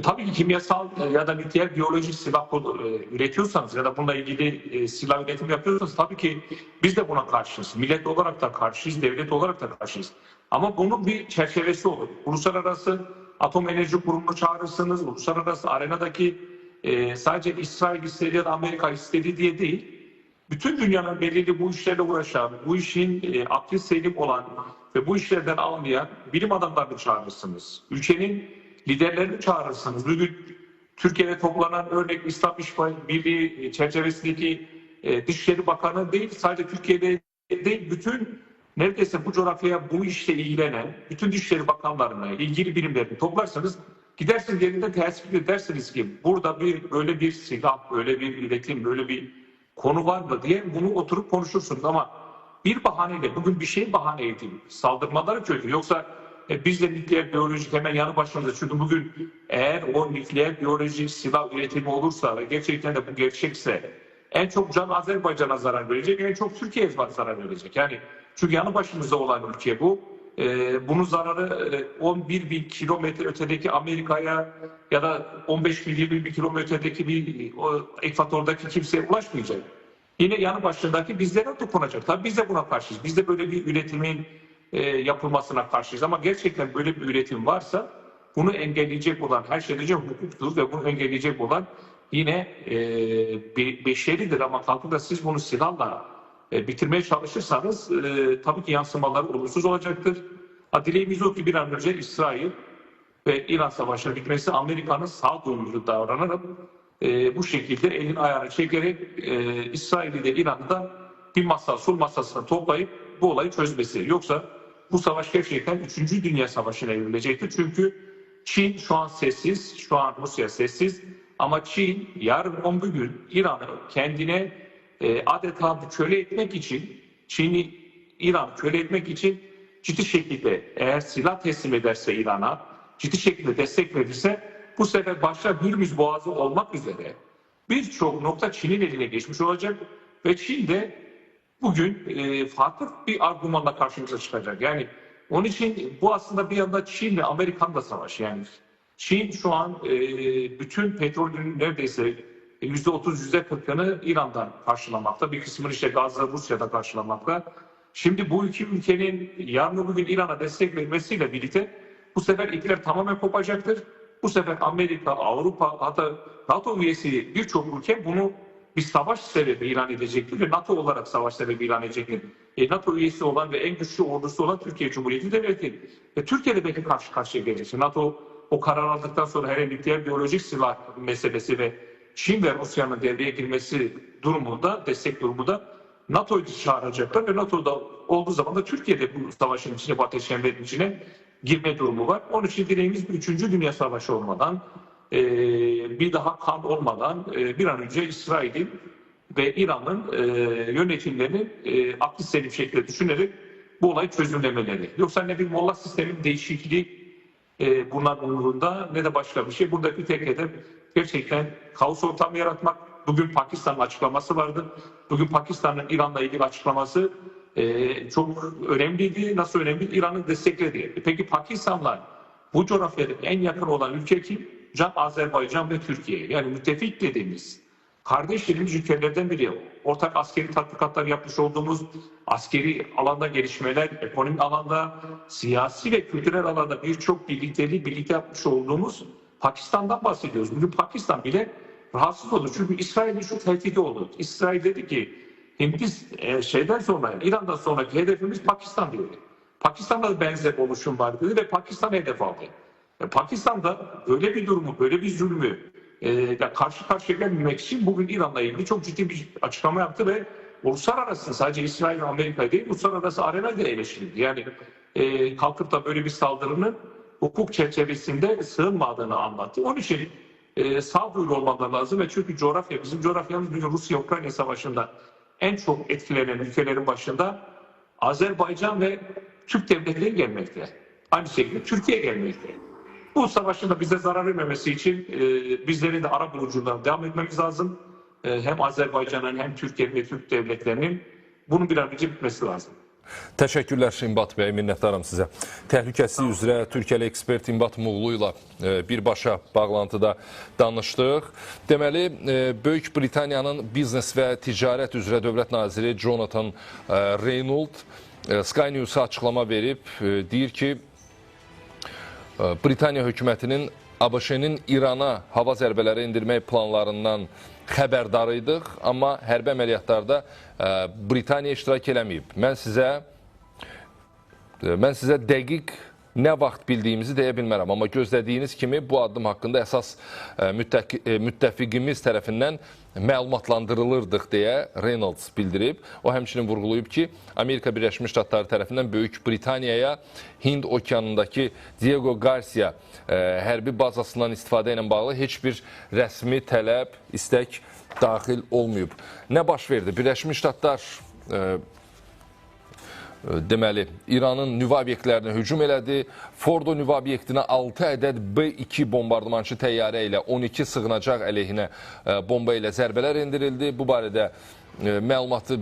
Tabii ki kimyasal ya da nükleer biyolojik silah üretiyorsanız ya da bununla ilgili silah üretimi yapıyorsanız tabii ki biz de buna karşıyız. Millet olarak da karşıyız, devlet olarak da karşıyız. Ama bunun bir çerçevesi olur. Uluslararası Atom Enerji Kurumu'nu çağırırsınız. Uluslararası arenadaki sadece İsrail istedi ya da Amerika istedi diye değil. Bütün dünyanın belirli bu işlerle uğraşan, bu işin akli selim olan ve bu işlerden anlayan bilim adamlarını çağırırsınız. Ülkenin liderlerini çağırırsınız. Bugün Türkiye'de toplanan örnek İslam İşbirliği Birliği çerçevesindeki Dışişleri Bakanı değil, sadece Türkiye'de değil, bütün neredeyse bu coğrafyaya bu işle ilgilenen bütün Dışişleri Bakanlarına, ilgili birimlerini toplarsanız gidersiniz yerinde tespit edersiniz ki burada böyle bir silah, böyle bir üretim, böyle bir konu var mı diye bunu oturup konuşursunuz. Ama bir bahaneyle, bugün bir şey bahane edin, saldırmaları kötü. Yoksa biz de nükleer biyolojik hemen yanı başımızda. Çünkü bugün eğer o nükleer biyolojik silah üretimi olursa ve gerçekten de bu gerçekse en çok can Azerbaycan'a zarar verecek, en çok Türkiye'ye zarar verecek. Yani çünkü yanı başımızda olan ülke bu. Bunun zararı 11 bin kilometre ötedeki Amerika'ya ya da 15 bin kilometre ötedeki bir ekvatordaki kimseye ulaşmayacak. Yine yanı başındaki bizlere dokunacak. Tabii biz de buna karşıyız. Biz de böyle bir üretimin yapılmasına karşıyız. Ama gerçekten böyle bir üretim varsa bunu engelleyecek olan her şeyden önce hukuktur ve bunu engelleyecek olan yine beşeridir. Ama kalkıp da siz bunu silahla bitirmeye çalışırsanız tabii ki yansımaları olumsuz olacaktır. Dileğimiz o ki bir an önce İsrail ve İran savaşının bitmesi, Amerika'nın sağduyulu davranarak bu şekilde elin ayağını çekerek İsrail'i de İran'ı da bir masa, sulh masasına toplayıp bu olayı çözmesi. Yoksa bu savaş gerçekten 3. Dünya Savaşı'na evrilecektir. Çünkü Çin şu an sessiz, şu an Rusya sessiz. Ama Çin yarın 11 gün İran'ı kendine adeta köle etmek için, Çin'i İran köle etmek için ciddi şekilde eğer silah teslim ederse İran'a, ciddi şekilde destek verirse bu sefer başta Hürmüz Boğazı olmak üzere birçok nokta Çin'in eline geçmiş olacak ve Çin de bugün farklı bir argümanla karşımıza çıkacak. Yani onun için bu aslında bir yanda Çin ve Amerikan da savaşı. Yani Çin şu an bütün petrolün neredeyse %30, %40'ını İran'dan karşılamakta. Bir kısmını işte gazla Rusya'da karşılamakta. Şimdi bu iki ülkenin yarın bugün İran'a destek vermesiyle birlikte bu sefer ipler tamamen kopacaktır. Bu sefer Amerika, Avrupa, hatta NATO üyesi birçok ülke bunu bir savaş sebebi ilan edecektir ve NATO olarak savaş sebebi ilan edecektir. NATO üyesi olan ve en güçlü ordusu olan Türkiye Cumhuriyeti Devleti. Türkiye de belki karşı karşıya gelecek. NATO o karar aldıktan sonra her nükleer biyolojik silah meselesi ve Çin ve Rusya'nın devreye girmesi durumunda, destek durumunda NATO'yu çağıracaklar ve NATO'da olduğu zaman da Türkiye'de bu savaşın içine, bu ateş çemberinin içine girme durumu var. Onun için dileğimiz 3. Dünya Savaşı olmadan, bir daha kan olmadan bir an önce İsrail'in ve İran'ın yönetimlerini aklı selim şekilde düşünerek bu olayı çözümlemeleri. Yoksa ne bir Molla sistemin değişikliği bunlar umurunda ne de başka bir şey. Buradaki tek hedef gerçekten kaos ortamı yaratmak. Bugün Pakistan'ın açıklaması vardı. Bugün Pakistan'ın İran'la ilgili açıklaması çok önemliydi. Nasıl önemli? İran'ın destekledi. Peki Pakistan'la bu coğrafyada en yakın olan ülke kim? Azerbaycan ve Türkiye. Yani müttefik dediğimiz kardeş dediğimiz ülkelerden biri. Ortak askeri tatbikatlar yapmış olduğumuz, askeri alanda gelişmeler, ekonomik alanda, siyasi ve kültürel alanda birçok birlikteliği birlikte yapmış olduğumuz Pakistan'dan bahsediyoruz. Bugün Pakistan bile rahatsız oldu. Çünkü İsrail'in şu tehdidi oldu. İsrail dedi ki biz şeyden sonra, İran'dan sonraki hedefimiz Pakistan dedi. Pakistan'da da benzer oluşum var dedi ve Pakistan hedef aldı. Pakistan'da böyle bir durumu, böyle bir zulmü karşı karşıya gelmemek için bugün İran'la ilgili çok ciddi bir açıklama yaptı ve uluslararası, sadece İsrail ve Amerika değil, uluslararası arenada eleştirildi. Yani kalkıp da böyle bir saldırının hukuk çerçevesinde sığınmadığını anlattı. Onun için sağduyulu olmaları lazım ve çünkü bizim coğrafyamız Rusya-Ukrayna savaşında en çok etkilenen ülkelerin başında Azerbaycan ve Türk devletleri gelmekte. Aynı şekilde Türkiye gelmekte. Bu savaşın da bize zarar vermemesi için bizlerin de ara buluculuğuna devam etmemiz lazım. Hem Azerbaycan'ın hem Türkiye'nin ve Türk devletlerinin bunun bir an önce bitmesi lazım. Təşəkkürlər İmbat bəy, minnətdaram sizə. Təhlükəsizlik üzrə Türkiyəli ekspert İmbat Muğlu ilə birbaşa bağlantıda danışdıq. Deməli, Böyük Britaniyanın biznes və ticarət üzrə dövlət naziri Jonathan Reynold Sky News-a açıqlama verib, deyir ki, Britaniya hökumətinin ABŞ-nin İrana hava zərbələri endirmək planlarından xəbərdar idik, amma hərbi əməliyyatlarda Britaniya iştirak eləməyib. Mən sizə dəqiq nə vaxt bildiyimizi deyə bilmərəm, amma gözlədiyiniz kimi bu addım haqqında əsas müttəfiqimiz tərəfindən məlumatlandırılırdıq deyə Reynolds bildirib. O həmçinin vurğulayıb ki, Amerika Birləşmiş Ştatları tərəfindən Böyük Britaniyaya Hind okeanındakı Diego Garcia hərbi bazasından istifadə ilə bağlı heç bir rəsmi tələb, istək daxil olmayıb. Nə baş verdi? Birləşmiş Ştatlar deməli, İranın nüvə obyektlərinə hücum elədi. Fordo nüvə obyektinə 6 ədəd B-2 bombardımançı təyyarə ilə 12 sığınacaq əleyhinə bomba ilə zərbələr endirildi. Bu barədə məlumatı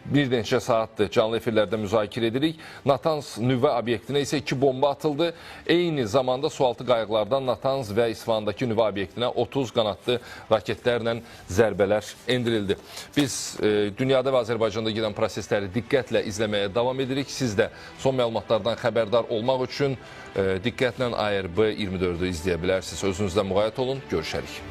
bir neçə saatdır canlı efirlərdə müzakirə edirik. Natanz nüvə obyektinə isə 2 bomba atıldı. Eyni zamanda sualtı qayıqlardan Natanz və İsfandakı nüvə obyektinə 30 qanadlı raketlərlə zərbələr endirildi. Biz dünyada və Azərbaycanda gedən prosesləri diqqətlə izləməyə davam edirik. Siz də son məlumatlardan xəbərdar olmaq üçün diqqətlə ARB 24-ü izləyə bilərsiniz. Özünüzdən müğayət olun. Görüşərik.